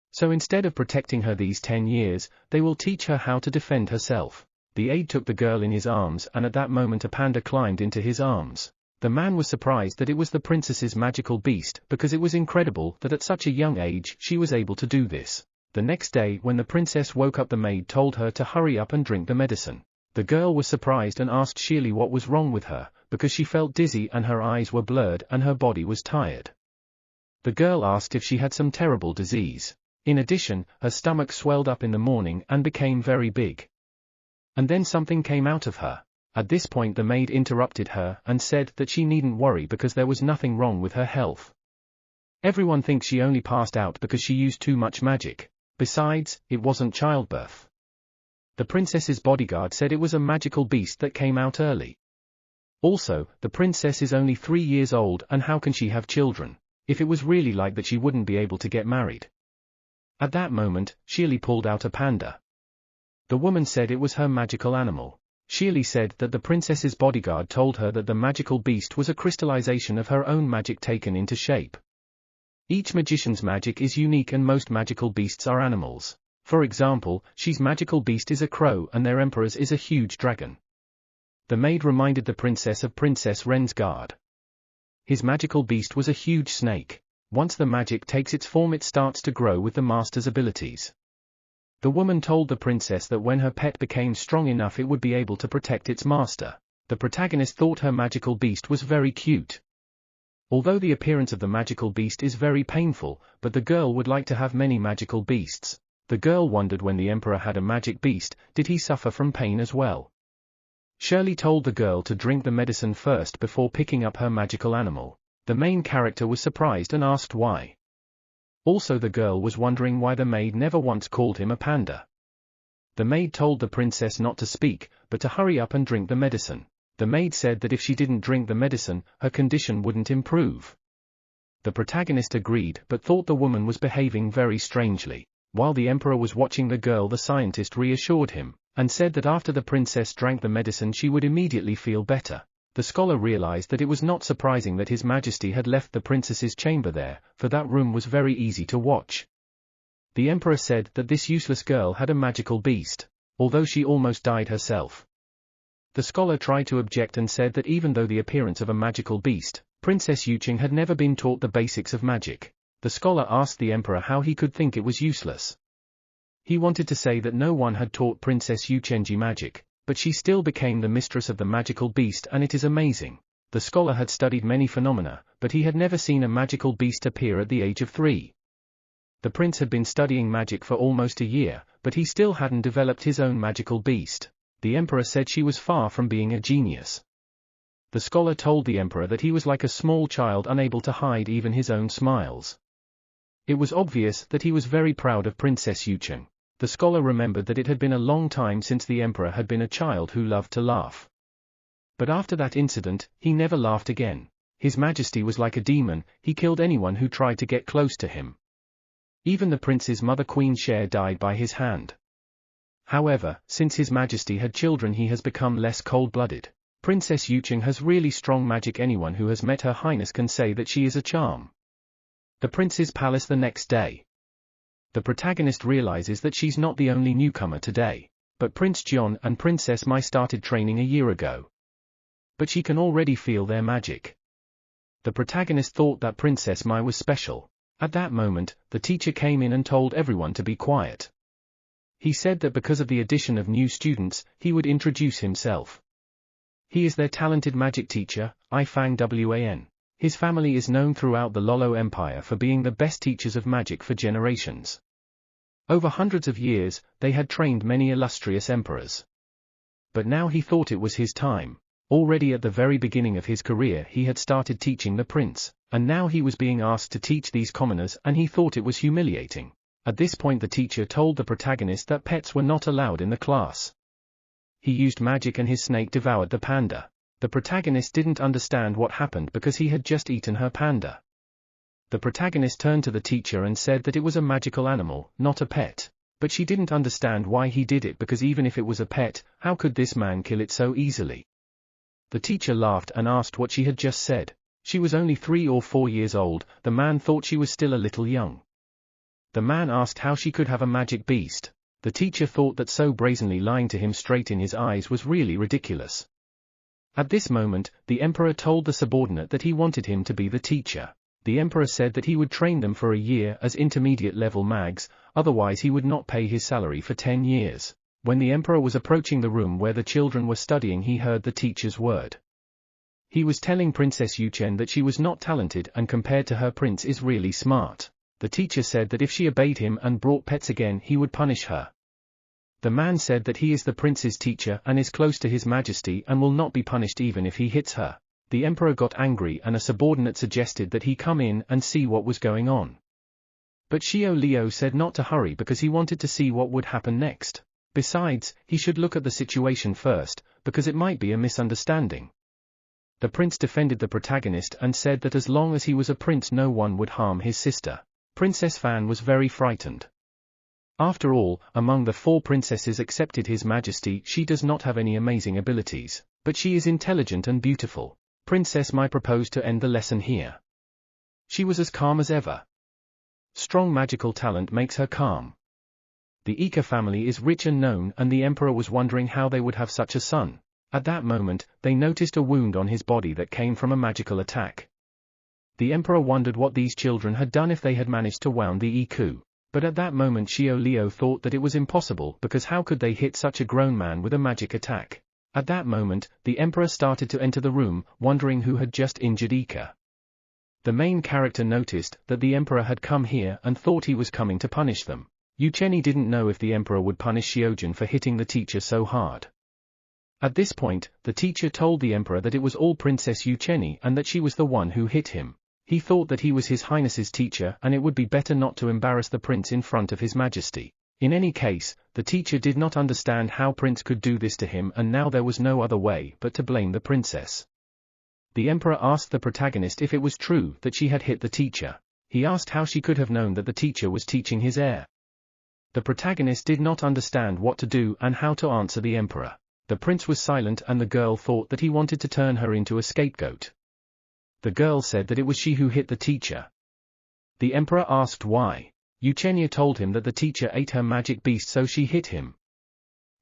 So instead of protecting her these 10 years, they will teach her how to defend herself. The aide took the girl in his arms and at that moment a panda climbed into his arms. The man was surprised that it was the princess's magical beast because it was incredible that at such a young age she was able to do this. The next day when the princess woke up the maid told her to hurry up and drink the medicine. The girl was surprised and asked Shirley what was wrong with her, because she felt dizzy and her eyes were blurred and her body was tired. The girl asked if she had some terrible disease. In addition, her stomach swelled up in the morning and became very big. And then something came out of her. At this point the maid interrupted her and said that she needn't worry because there was nothing wrong with her health. Everyone thinks she only passed out because she used too much magic. Besides, it wasn't childbirth. The princess's bodyguard said it was a magical beast that came out early. Also, the princess is only 3 years old and how can she have children? If it was really like that she wouldn't be able to get married. At that moment, Shirley pulled out a panda. The woman said it was her magical animal. Shirley said that the princess's bodyguard told her that the magical beast was a crystallization of her own magic taken into shape. Each magician's magic is unique and most magical beasts are animals. For example, Xi's magical beast is a crow and their emperor's is a huge dragon. The maid reminded the princess of Princess Ren's guard. His magical beast was a huge snake. Once the magic takes its form it starts to grow with the master's abilities. The woman told the princess that when her pet became strong enough it would be able to protect its master. The protagonist thought her magical beast was very cute. Although the appearance of the magical beast is very painful, but the girl would like to have many magical beasts. The girl wondered when the emperor had a magic beast, did he suffer from pain as well? Shirley told the girl to drink the medicine first before picking up her magical animal. The main character was surprised and asked why. Also the girl was wondering why the maid never once called him a panda. The maid told the princess not to speak, but to hurry up and drink the medicine. The maid said that if she didn't drink the medicine, her condition wouldn't improve. The protagonist agreed but thought the woman was behaving very strangely. While the emperor was watching the girl, the scientist reassured him, and said that after the princess drank the medicine she would immediately feel better. The scholar realized that it was not surprising that His Majesty had left the princess's chamber there, for that room was very easy to watch. The emperor said that this useless girl had a magical beast, although she almost died herself. The scholar tried to object and said that even though the appearance of a magical beast, Princess Yucheng had never been taught the basics of magic. The scholar asked the emperor how he could think it was useless. He wanted to say that no one had taught Princess Yucheng magic, but she still became the mistress of the magical beast, and it is amazing. The scholar had studied many phenomena, but he had never seen a magical beast appear at the age of 3. The prince had been studying magic for almost a year, but he still hadn't developed his own magical beast. The emperor said she was far from being a genius. The scholar told the emperor that he was like a small child, unable to hide even his own smiles. It was obvious that he was very proud of Princess Yucheng. The scholar remembered that it had been a long time since the emperor had been a child who loved to laugh. But after that incident, he never laughed again. His Majesty was like a demon, he killed anyone who tried to get close to him. Even the prince's mother Queen Cher died by his hand. However, since His Majesty had children he has become less cold-blooded. Princess Yucheng has really strong magic. Anyone who has met Her Highness can say that she is a charm. The prince's palace the next day. The protagonist realizes that she's not the only newcomer today, but Prince Jian and Princess Mai started training a year ago. But she can already feel their magic. The protagonist thought that Princess Mai was special. At that moment, the teacher came in and told everyone to be quiet. He said that because of the addition of new students, he would introduce himself. He is their talented magic teacher, I Fang Wan. His family is known throughout the Lolo Empire for being the best teachers of magic for generations. Over hundreds of years, they had trained many illustrious emperors. But now he thought it was his time. Already at the very beginning of his career he had started teaching the prince, and now he was being asked to teach these commoners, and he thought it was humiliating. At this point the teacher told the protagonist that pets were not allowed in the class. He used magic and his snake devoured the panda. The protagonist didn't understand what happened because he had just eaten her panda. The protagonist turned to the teacher and said that it was a magical animal, not a pet. But she didn't understand why he did it, because even if it was a pet, how could this man kill it so easily? The teacher laughed and asked what she had just said. She was only 3 or 4 years old. The man thought she was still a little young. The man asked how she could have a magic beast. The teacher thought that so brazenly lying to him straight in his eyes was really ridiculous. At this moment, the emperor told the subordinate that he wanted him to be the teacher. The emperor said that he would train them for a year as intermediate-level mags, otherwise he would not pay his salary for 10 years. When the emperor was approaching the room where the children were studying, he heard the teacher's word. He was telling Princess Yucheng that she was not talented and compared to her prince is really smart. The teacher said that if she obeyed him and brought pets again he would punish her. The man said that he is the prince's teacher and is close to His Majesty and will not be punished even if he hits her. The emperor got angry and a subordinate suggested that he come in and see what was going on. But Xiao Liu said not to hurry because he wanted to see what would happen next. Besides, he should look at the situation first, because it might be a misunderstanding. The prince defended the protagonist and said that as long as he was a prince no one would harm his sister. Princess Fan was very frightened. After all, among the 4 princesses accepted His Majesty, she does not have any amazing abilities, but she is intelligent and beautiful. Princess Mai proposed to end the lesson here. She was as calm as ever. Strong magical talent makes her calm. The Ika family is rich and known, and the emperor was wondering how they would have such a son. At that moment, they noticed a wound on his body that came from a magical attack. The emperor wondered what these children had done if they had managed to wound the Iku. But at that moment Xiao Liu thought that it was impossible, because how could they hit such a grown man with a magic attack? At that moment, the emperor started to enter the room, wondering who had just injured Ika. The main character noticed that the emperor had come here and thought he was coming to punish them. Ucheni didn't know if the emperor would punish Xiojin for hitting the teacher so hard. At this point, the teacher told the emperor that it was all Princess Ucheni and that she was the one who hit him. He thought that he was His Highness's teacher and it would be better not to embarrass the prince in front of His Majesty. In any case, the teacher did not understand how Prince could do this to him, and now there was no other way but to blame the princess. The emperor asked the protagonist if it was true that she had hit the teacher. He asked how she could have known that the teacher was teaching his heir. The protagonist did not understand what to do and how to answer the emperor. The prince was silent and the girl thought that he wanted to turn her into a scapegoat. The girl said that it was she who hit the teacher. The emperor asked why. Uchenia told him that the teacher ate her magic beast, so she hit him.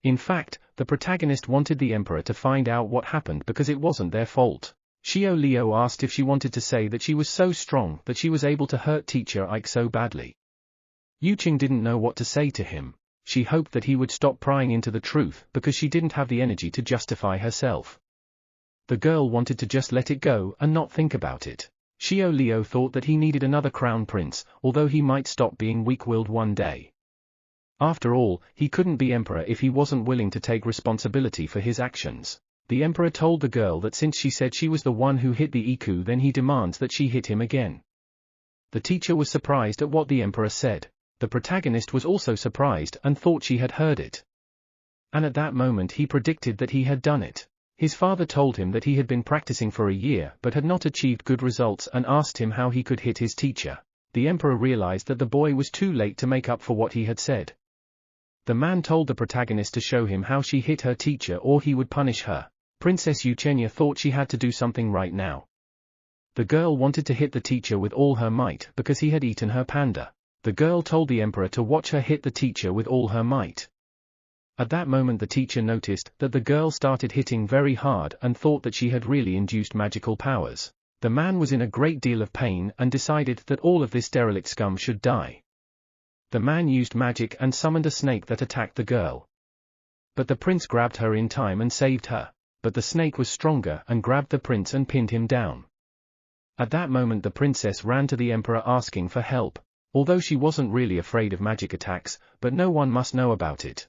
In fact, the protagonist wanted the emperor to find out what happened because it wasn't their fault. Xiao Liu asked if she wanted to say that she was so strong that she was able to hurt teacher Ike so badly. Yuqing didn't know what to say to him. She hoped that he would stop prying into the truth because she didn't have the energy to justify herself. The girl wanted to just let it go and not think about it. Xiao Liu thought that he needed another crown prince, although he might stop being weak-willed one day. After all, he couldn't be emperor if he wasn't willing to take responsibility for his actions. The emperor told the girl that since she said she was the one who hit the Iku, then he demands that she hit him again. The teacher was surprised at what the emperor said. The protagonist was also surprised and thought she had heard it. And at that moment he predicted that he had done it. His father told him that he had been practicing for a year but had not achieved good results and asked him how he could hit his teacher. The emperor realized that the boy was too late to make up for what he had said. The man told the protagonist to show him how she hit her teacher or he would punish her. Princess Uchenia thought she had to do something right now. The girl wanted to hit the teacher with all her might because he had eaten her panda. The girl told the emperor to watch her hit the teacher with all her might. At that moment the teacher noticed that the girl started hitting very hard and thought that she had really induced magical powers. The man was in a great deal of pain and decided that all of this derelict scum should die. The man used magic and summoned a snake that attacked the girl. But the prince grabbed her in time and saved her. But the snake was stronger and grabbed the prince and pinned him down. At that moment the princess ran to the emperor asking for help, although she wasn't really afraid of magic attacks, but no one must know about it.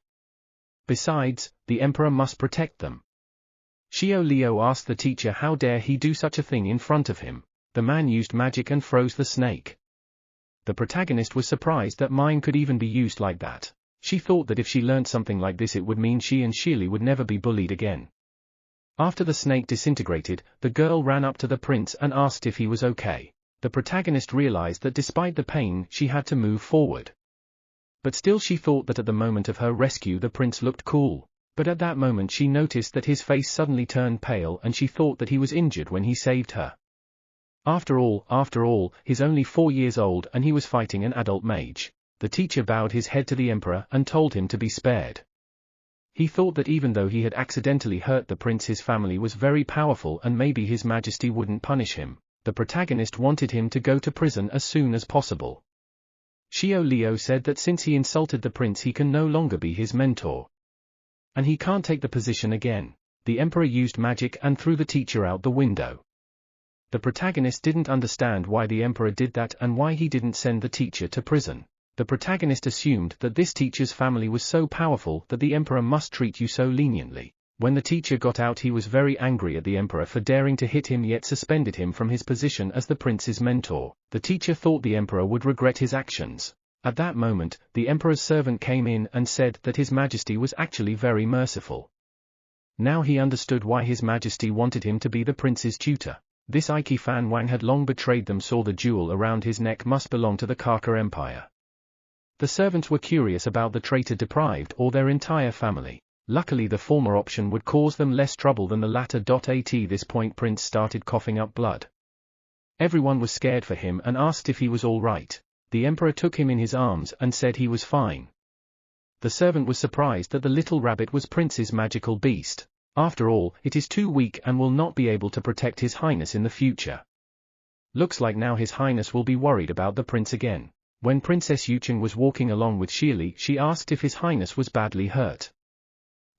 Besides, the emperor must protect them. Xiao Liu asked the teacher how dare he do such a thing in front of him. The man used magic and froze the snake. The protagonist was surprised that mine could even be used like that. She thought that if she learned something like this it would mean she and Shili would never be bullied again. After the snake disintegrated, the girl ran up to the prince and asked if he was okay. The protagonist realized that despite the pain she had to move forward. But still she thought that at the moment of her rescue the prince looked cool. But at that moment she noticed that his face suddenly turned pale and she thought that he was injured when he saved her. After all, he's only 4 years old and he was fighting an adult mage. The teacher bowed his head to the emperor and told him to be spared. He thought that even though he had accidentally hurt the prince, his family was very powerful and maybe His Majesty wouldn't punish him. The protagonist wanted him to go to prison as soon as possible. Xiao Liu said that since he insulted the prince he can no longer be his mentor. And he can't take the position again. The emperor used magic and threw the teacher out the window. The protagonist didn't understand why the emperor did that and why he didn't send the teacher to prison. The protagonist assumed that this teacher's family was so powerful that the emperor must treat you so leniently. When the teacher got out he was very angry at the emperor for daring to hit him yet suspended him from his position as the prince's mentor. The teacher thought the emperor would regret his actions. At that moment, the emperor's servant came in and said that His Majesty was actually very merciful. Now he understood why His Majesty wanted him to be the prince's tutor. This Ike Fan Wang had long betrayed them, saw the jewel around his neck must belong to the Kaka Empire. The servants were curious about the traitor deprived or their entire family. Luckily the former option would cause them less trouble than the latter. At this point Prince started coughing up blood. Everyone was scared for him and asked if he was all right. The emperor took him in his arms and said he was fine. The servant was surprised that the little rabbit was Prince's magical beast. After all, it is too weak and will not be able to protect His Highness in the future. Looks like now His Highness will be worried about the prince again. When Princess Yuqing was walking along with Shili, she asked if His Highness was badly hurt.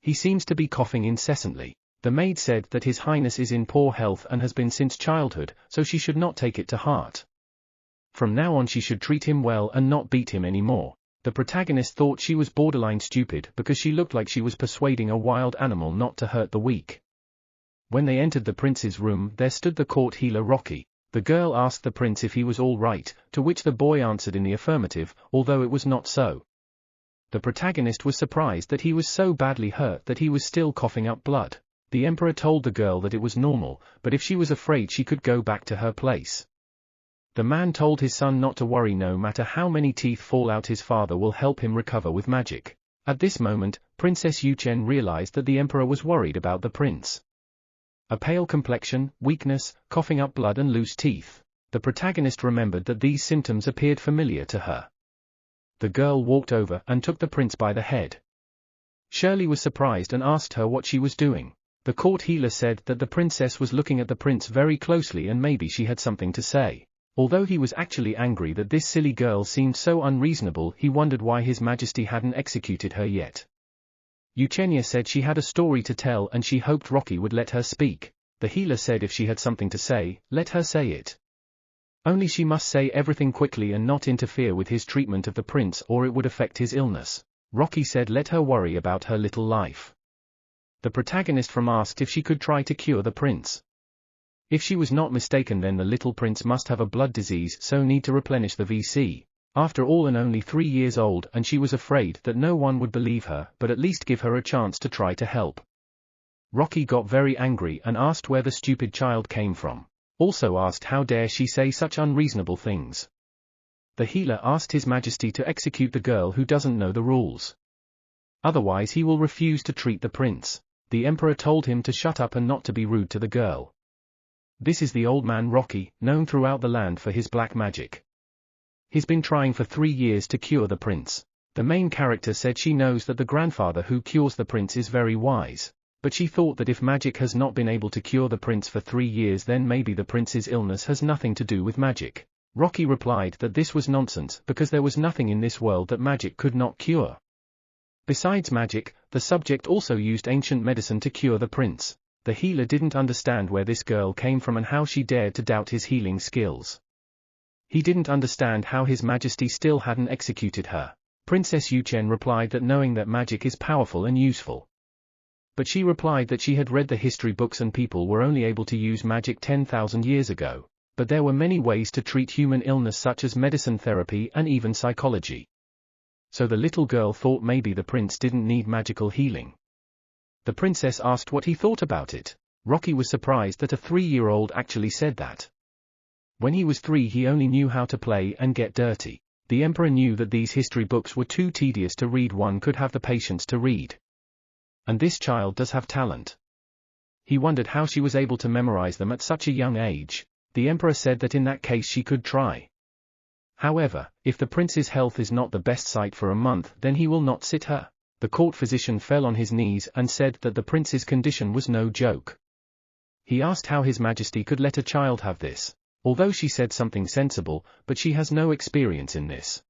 He seems to be coughing incessantly. The maid said that His Highness is in poor health and has been since childhood, so she should not take it to heart. From now on she should treat him well and not beat him anymore. The protagonist thought she was borderline stupid because she looked like she was persuading a wild animal not to hurt the weak. When they entered the prince's room, there stood the court healer Rocky. The girl asked the prince if he was all right, to which the boy answered in the affirmative, although it was not so. The protagonist was surprised that he was so badly hurt that he was still coughing up blood. The emperor told the girl that it was normal, but if she was afraid she could go back to her place. The man told his son not to worry, no matter how many teeth fall out his father will help him recover with magic. At this moment, Princess Yuchen realized that the emperor was worried about the prince. A pale complexion, weakness, coughing up blood and loose teeth. The protagonist remembered that these symptoms appeared familiar to her. The girl walked over and took the prince by the head. Shirley was surprised and asked her what she was doing. The court healer said that the princess was looking at the prince very closely and maybe she had something to say. Although he was actually angry that this silly girl seemed so unreasonable, he wondered why His Majesty hadn't executed her yet. Eugenia said she had a story to tell and she hoped Rocky would let her speak. The healer said if she had something to say, let her say it. Only she must say everything quickly and not interfere with his treatment of the prince or it would affect his illness. Rocky said let her worry about her little life. The protagonist asked if she could try to cure the prince. If she was not mistaken, then the little prince must have a blood disease, so need to replenish the VC. After all, and only 3 years old, and she was afraid that no one would believe her, but at least give her a chance to try to help. Rocky got very angry and asked where the stupid child came from. Also asked how dare she say such unreasonable things. The healer asked His Majesty to execute the girl who doesn't know the rules. Otherwise he will refuse to treat the prince. The emperor told him to shut up and not to be rude to the girl. This is the old man Rocky, known throughout the land for his black magic. He's been trying for 3 years to cure the prince. The main character said she knows that the grandfather who cures the prince is very wise, but she thought that if magic has not been able to cure the prince for 3 years, then maybe the prince's illness has nothing to do with magic. Rocky replied that this was nonsense because there was nothing in this world that magic could not cure. Besides magic, the subject also used ancient medicine to cure the prince. The healer didn't understand where this girl came from and how she dared to doubt his healing skills. He didn't understand how His Majesty still hadn't executed her. Princess Yuchen replied that knowing that magic is powerful and useful. But she replied that she had read the history books and people were only able to use magic 10,000 years ago, but there were many ways to treat human illness such as medicine, therapy and even psychology. So the little girl thought maybe the prince didn't need magical healing. The princess asked what he thought about it. Rocky was surprised that a 3-year-old actually said that. When he was 3 he only knew how to play and get dirty. The emperor knew that these history books were too tedious to read, one could have the patience to read. And this child does have talent. He wondered how she was able to memorize them at such a young age. The emperor said that in that case she could try. However, if the prince's health is not the best sight for a month, then he will not sit her. The court physician fell on his knees and said that the prince's condition was no joke. He asked how His Majesty could let a child have this. Although she said something sensible, but she has no experience in this.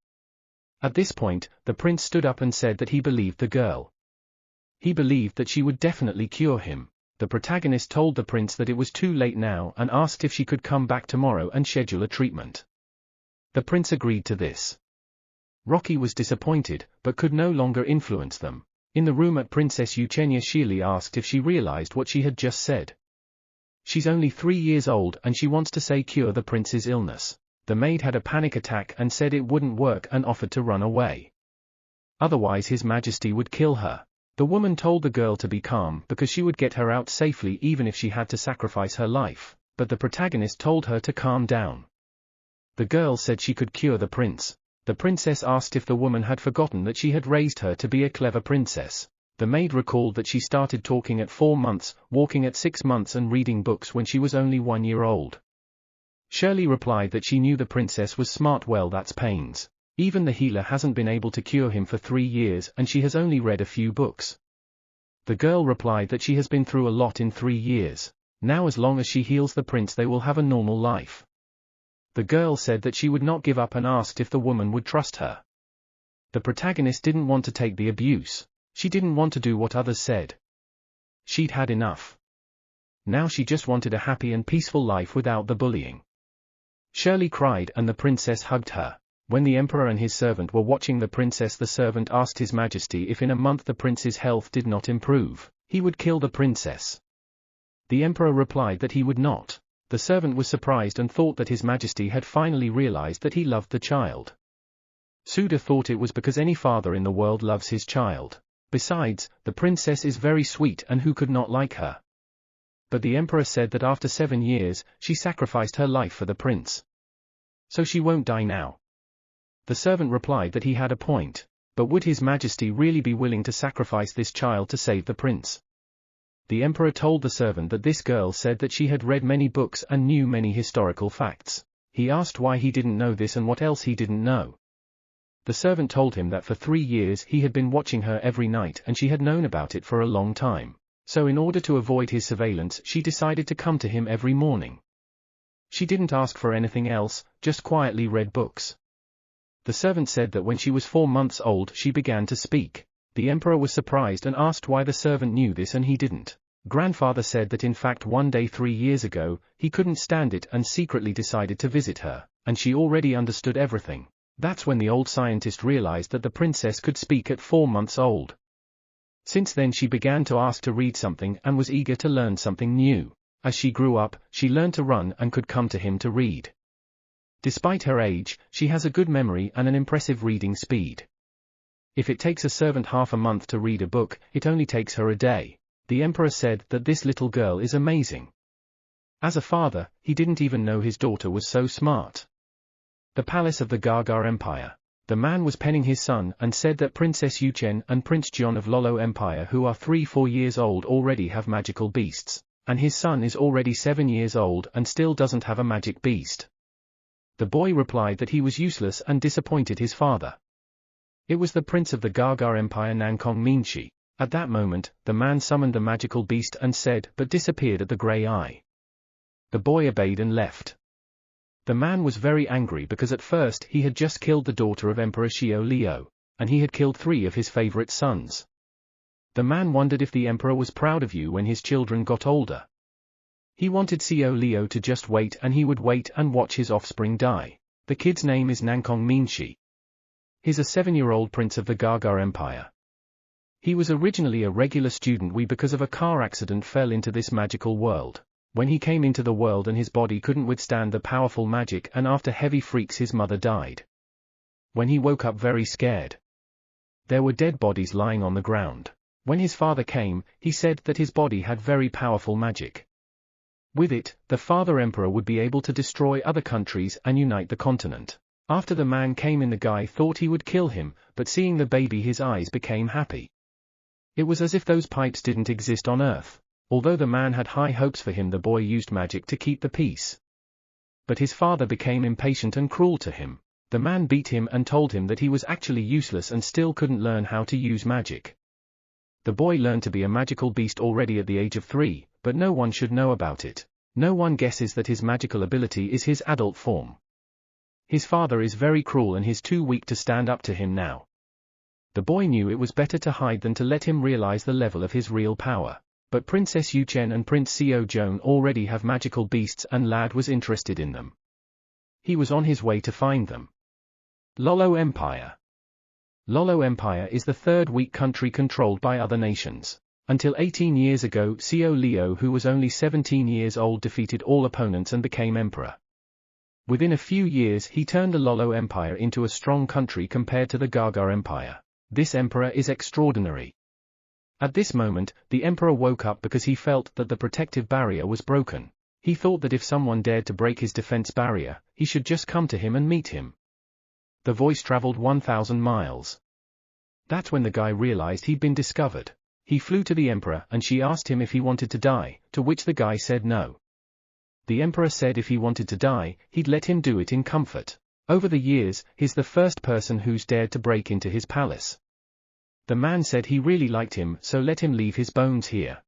At this point, the prince stood up and said that he believed the girl. He believed that she would definitely cure him. The protagonist told the prince that it was too late now and asked if she could come back tomorrow and schedule a treatment. The prince agreed to this. Rocky was disappointed, but could no longer influence them. In the room at Princess Eugenia, Shirley asked if she realized what she had just said. She's only 3 years old and she wants to say cure the prince's illness. The maid had a panic attack and said it wouldn't work and offered to run away. Otherwise His Majesty would kill her. The woman told the girl to be calm because she would get her out safely even if she had to sacrifice her life, but the protagonist told her to calm down. The girl said she could cure the prince. The princess asked if the woman had forgotten that she had raised her to be a clever princess. The maid recalled that she started talking at 4 months, walking at 6 months and reading books when she was only 1 year old. Shirley replied that she knew the princess was smart. Well, that's pains. Even the healer hasn't been able to cure him for 3 years and she has only read a few books. The girl replied that she has been through a lot in 3 years. Now as long as she heals the prince they will have a normal life. The girl said that she would not give up and asked if the woman would trust her. The protagonist didn't want to take the abuse. She didn't want to do what others said. She'd had enough. Now she just wanted a happy and peaceful life without the bullying. Shirley cried and the princess hugged her. When the emperor and his servant were watching the princess, the servant asked His Majesty if in a month the prince's health did not improve, he would kill the princess. The emperor replied that he would not. The servant was surprised and thought that His Majesty had finally realized that he loved the child. Suda thought it was because any father in the world loves his child. Besides, the princess is very sweet and who could not like her? But the emperor said that after 7 years, she sacrificed her life for the prince. So she won't die now. The servant replied that he had a point, but would His Majesty really be willing to sacrifice this child to save the prince? The emperor told the servant that this girl said that she had read many books and knew many historical facts. He asked why he didn't know this and what else he didn't know. The servant told him that for 3 years he had been watching her every night and she had known about it for a long time. So in order to avoid his surveillance, she decided to come to him every morning. She didn't ask for anything else, just quietly read books. The servant said that when she was 4 months old she began to speak. The emperor was surprised and asked why the servant knew this and he didn't. Grandfather said that in fact one day 3 years ago, he couldn't stand it and secretly decided to visit her, and she already understood everything. That's when the old scientist realized that the princess could speak at 4 months old. Since then she began to ask to read something and was eager to learn something new. As she grew up, she learned to run and could come to him to read. Despite her age, she has a good memory and an impressive reading speed. If it takes a servant half a month to read a book, it only takes her a day. The emperor said that this little girl is amazing. As a father, he didn't even know his daughter was so smart. The palace of the Gaga Empire. The man was penning his son and said that Princess Yuchen and Prince John of Lolo Empire, who are 3-4 years old, already have magical beasts, and his son is already 7 years old and still doesn't have a magic beast. The boy replied that he was useless and disappointed his father. It was the prince of the Gaga Empire, Nankong Minshi. At that moment, the man summoned the magical beast and said, but disappeared at the grey eye. The boy obeyed and left. The man was very angry because at first he had just killed the daughter of Emperor Xiao Liu, and he had killed 3 of his favorite sons. The man wondered if the emperor was proud of you when his children got older. He wanted Xiao Liu to just wait and he would wait and watch his offspring die. The kid's name is Nankong Minshi. He's a 7-year-old prince of the Gaga Empire. He was originally a regular student because of a car accident fell into this magical world. When he came into the world and his body couldn't withstand the powerful magic, and after heavy freaks his mother died. When he woke up very scared. There were dead bodies lying on the ground. When his father came, he said that his body had very powerful magic. With it, the father emperor would be able to destroy other countries and unite the continent. After the man came in, the guy thought he would kill him, but seeing the baby his eyes became happy. It was as if those pipes didn't exist on Earth. Although the man had high hopes for him, the boy used magic to keep the peace. But his father became impatient and cruel to him. The man beat him and told him that he was actually useless and still couldn't learn how to use magic. The boy learned to be a magical beast already at the age of 3, but no one should know about it. No one guesses that his magical ability is his adult form. His father is very cruel and he's too weak to stand up to him now. The boy knew it was better to hide than to let him realize the level of his real power. But Princess Yuchen and Prince Xiao Zhong already have magical beasts and Lad was interested in them. He was on his way to find them. Lolo Empire. Lolo Empire is the 3rd weak country controlled by other nations. Until 18 years ago, Xiao Liu, who was only 17 years old, defeated all opponents and became emperor. Within a few years he turned the Lolo Empire into a strong country compared to the Gaga Empire. This emperor is extraordinary. At this moment, the emperor woke up because he felt that the protective barrier was broken. He thought that if someone dared to break his defense barrier, he should just come to him and meet him. The voice traveled 1,000 miles. That's when the guy realized he'd been discovered. He flew to the emperor and she asked him if he wanted to die, to which the guy said no. The emperor said if he wanted to die, he'd let him do it in comfort. Over the years, he's the first person who's dared to break into his palace. The man said he really liked him, so let him leave his bones here.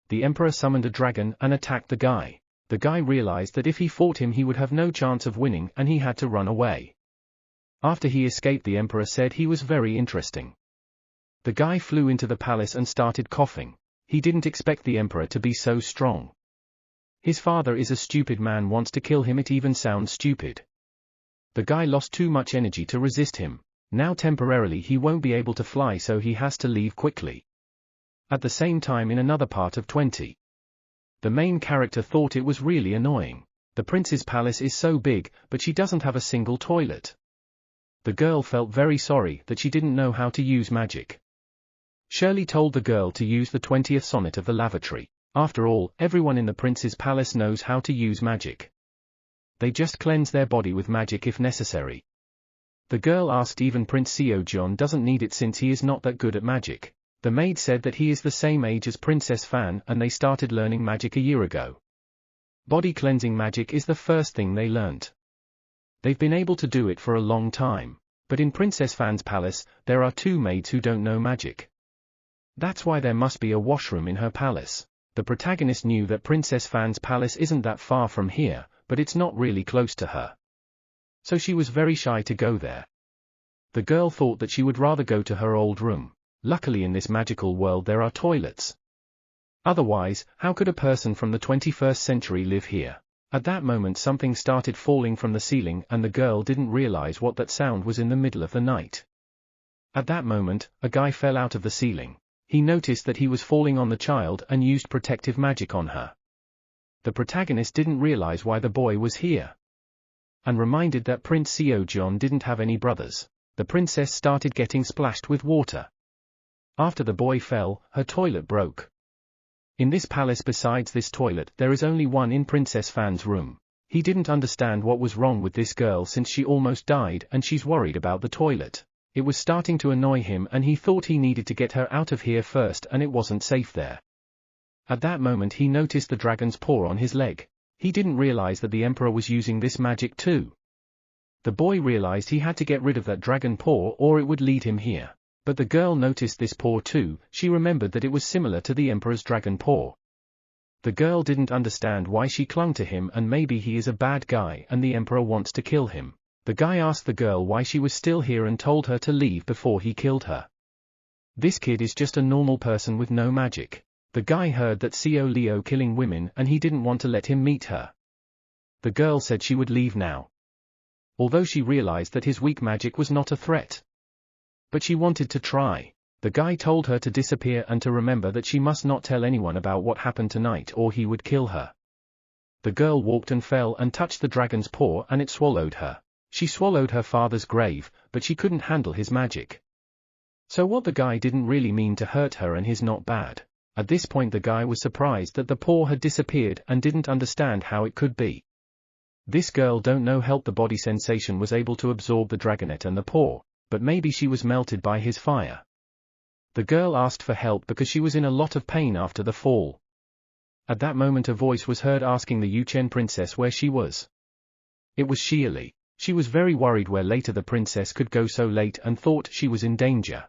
The emperor summoned a dragon and attacked the guy. The guy realized that if he fought him he would have no chance of winning and he had to run away. After he escaped, the emperor said he was very interesting. The guy flew into the palace and started coughing. He didn't expect the emperor to be so strong. His father is a stupid man, wants to kill him, it even sounds stupid. The guy lost too much energy to resist him. Now temporarily he won't be able to fly, so he has to leave quickly. At the same time, in another part of 20. The main character thought it was really annoying. The prince's palace is so big, but she doesn't have a single toilet. The girl felt very sorry that she didn't know how to use magic. Shirley told the girl to use the 20th sonnet of the lavatory. After all, everyone in the prince's palace knows how to use magic. They just cleanse their body with magic if necessary. The girl asked even Prince Seojeon doesn't need it since he is not that good at magic. The maid said that he is the same age as Princess Fan and they started learning magic a year ago. Body cleansing magic is the first thing they learnt. They've been able to do it for a long time. But in Princess Fan's palace, there are 2 maids who don't know magic. That's why there must be a washroom in her palace. The protagonist knew that Princess Fan's palace isn't that far from here, but it's not really close to her. So she was very shy to go there. The girl thought that she would rather go to her old room. Luckily in this magical world there are toilets. Otherwise, how could a person from the 21st century live here? At that moment something started falling from the ceiling and the girl didn't realize what that sound was in the middle of the night. At that moment, a guy fell out of the ceiling. He noticed that he was falling on the child and used protective magic on her. The protagonist didn't realize why the boy was here. And reminded that Prince Seojeon didn't have any brothers. The princess started getting splashed with water. After the boy fell, her toilet broke. In this palace besides this toilet there is only one in Princess Fan's room. He didn't understand what was wrong with this girl since she almost died and she's worried about the toilet. It was starting to annoy him and he thought he needed to get her out of here first and it wasn't safe there. At that moment he noticed the dragon's paw on his leg. He didn't realize that the emperor was using this magic too. The boy realized he had to get rid of that dragon paw or it would lead him here. But the girl noticed this paw too, she remembered that it was similar to the emperor's dragon paw. The girl didn't understand why she clung to him and maybe he is a bad guy and the emperor wants to kill him. The guy asked the girl why she was still here and told her to leave before he killed her. This kid is just a normal person with no magic. The guy heard that Seo Leo killing women and he didn't want to let him meet her. The girl said she would leave now. Although she realized that his weak magic was not a threat. But she wanted to try. The guy told her to disappear and to remember that she must not tell anyone about what happened tonight or he would kill her. The girl walked and fell and touched the dragon's paw and it swallowed her. She swallowed her father's grave, but she couldn't handle his magic. So what, the guy didn't really mean to hurt her and he's not bad. At this point the guy was surprised that the paw had disappeared and didn't understand how it could be. This girl don't know help the body sensation was able to absorb the dragonet and the paw, but maybe she was melted by his fire. The girl asked for help because she was in a lot of pain after the fall. At that moment a voice was heard asking the Yuchen princess where she was. It was Shirley. She was very worried where later the princess could go so late and thought she was in danger.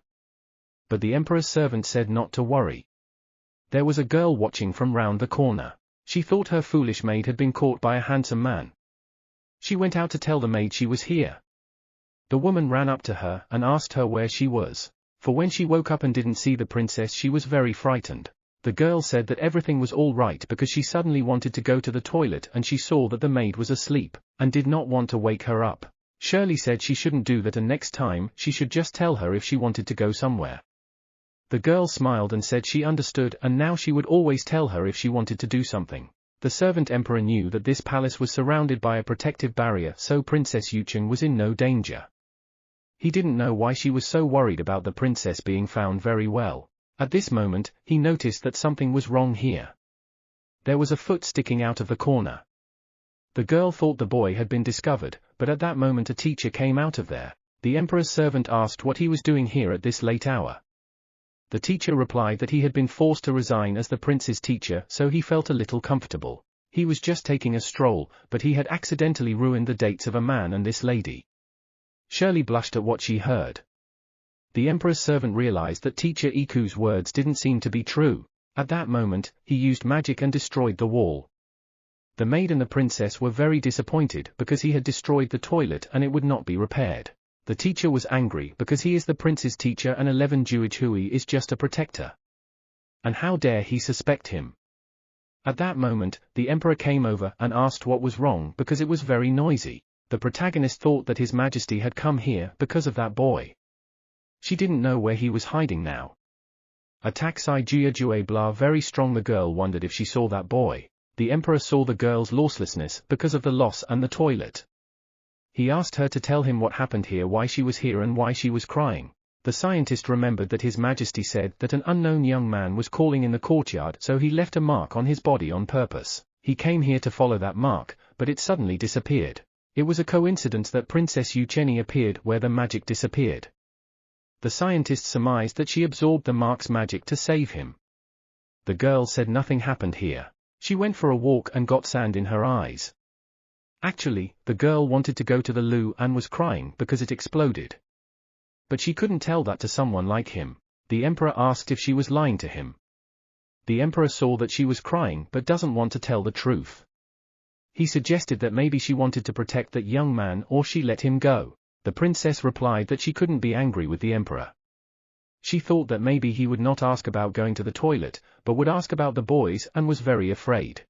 But the emperor's servant said not to worry. There was a girl watching from round the corner. She thought her foolish maid had been caught by a handsome man. She went out to tell the maid she was here. The woman ran up to her and asked her where she was. For when she woke up and didn't see the princess she was very frightened. The girl said that everything was all right because she suddenly wanted to go to the toilet and she saw that the maid was asleep, and did not want to wake her up. Shirley said she shouldn't do that and next time she should just tell her if she wanted to go somewhere. The girl smiled and said she understood and now she would always tell her if she wanted to do something. The servant emperor knew that this palace was surrounded by a protective barrier so Princess Yuchen was in no danger. He didn't know why she was so worried about the princess being found very well. At this moment, he noticed that something was wrong here. There was a foot sticking out of the corner. The girl thought the boy had been discovered, but at that moment a teacher came out of there. The emperor's servant asked what he was doing here at this late hour. The teacher replied that he had been forced to resign as the prince's teacher, so he felt a little comfortable. He was just taking a stroll, but he had accidentally ruined the dates of a man and this lady. Shirley blushed at what she heard. The emperor's servant realized that teacher Iku's words didn't seem to be true. At that moment, he used magic and destroyed the wall. The maid and the princess were very disappointed because he had destroyed the toilet and it would not be repaired. The teacher was angry because he is the prince's teacher and 11 Juij Hui is just a protector. And how dare he suspect him? At that moment, the emperor came over and asked what was wrong because it was very noisy. The protagonist thought that His Majesty had come here because of that boy. She didn't know where he was hiding now. Attack Sai Jua Jue Blah very strong. The girl wondered if she saw that boy. The emperor saw the girl's losslessness because of the loss and the toilet. He asked her to tell him what happened here, why she was here and why she was crying. The scientist remembered that His Majesty said that an unknown young man was calling in the courtyard, so he left a mark on his body on purpose. He came here to follow that mark, but it suddenly disappeared. It was a coincidence that Princess Ucheni appeared where the magic disappeared. The scientist surmised that she absorbed the mark's magic to save him. The girl said nothing happened here. She went for a walk and got sand in her eyes. Actually, the girl wanted to go to the loo and was crying because it exploded. But she couldn't tell that to someone like him. The emperor asked if she was lying to him. The emperor saw that she was crying but doesn't want to tell the truth. He suggested that maybe she wanted to protect that young man or she let him go. The princess replied that she couldn't be angry with the emperor. She thought that maybe he would not ask about going to the toilet, but would ask about the boys and was very afraid.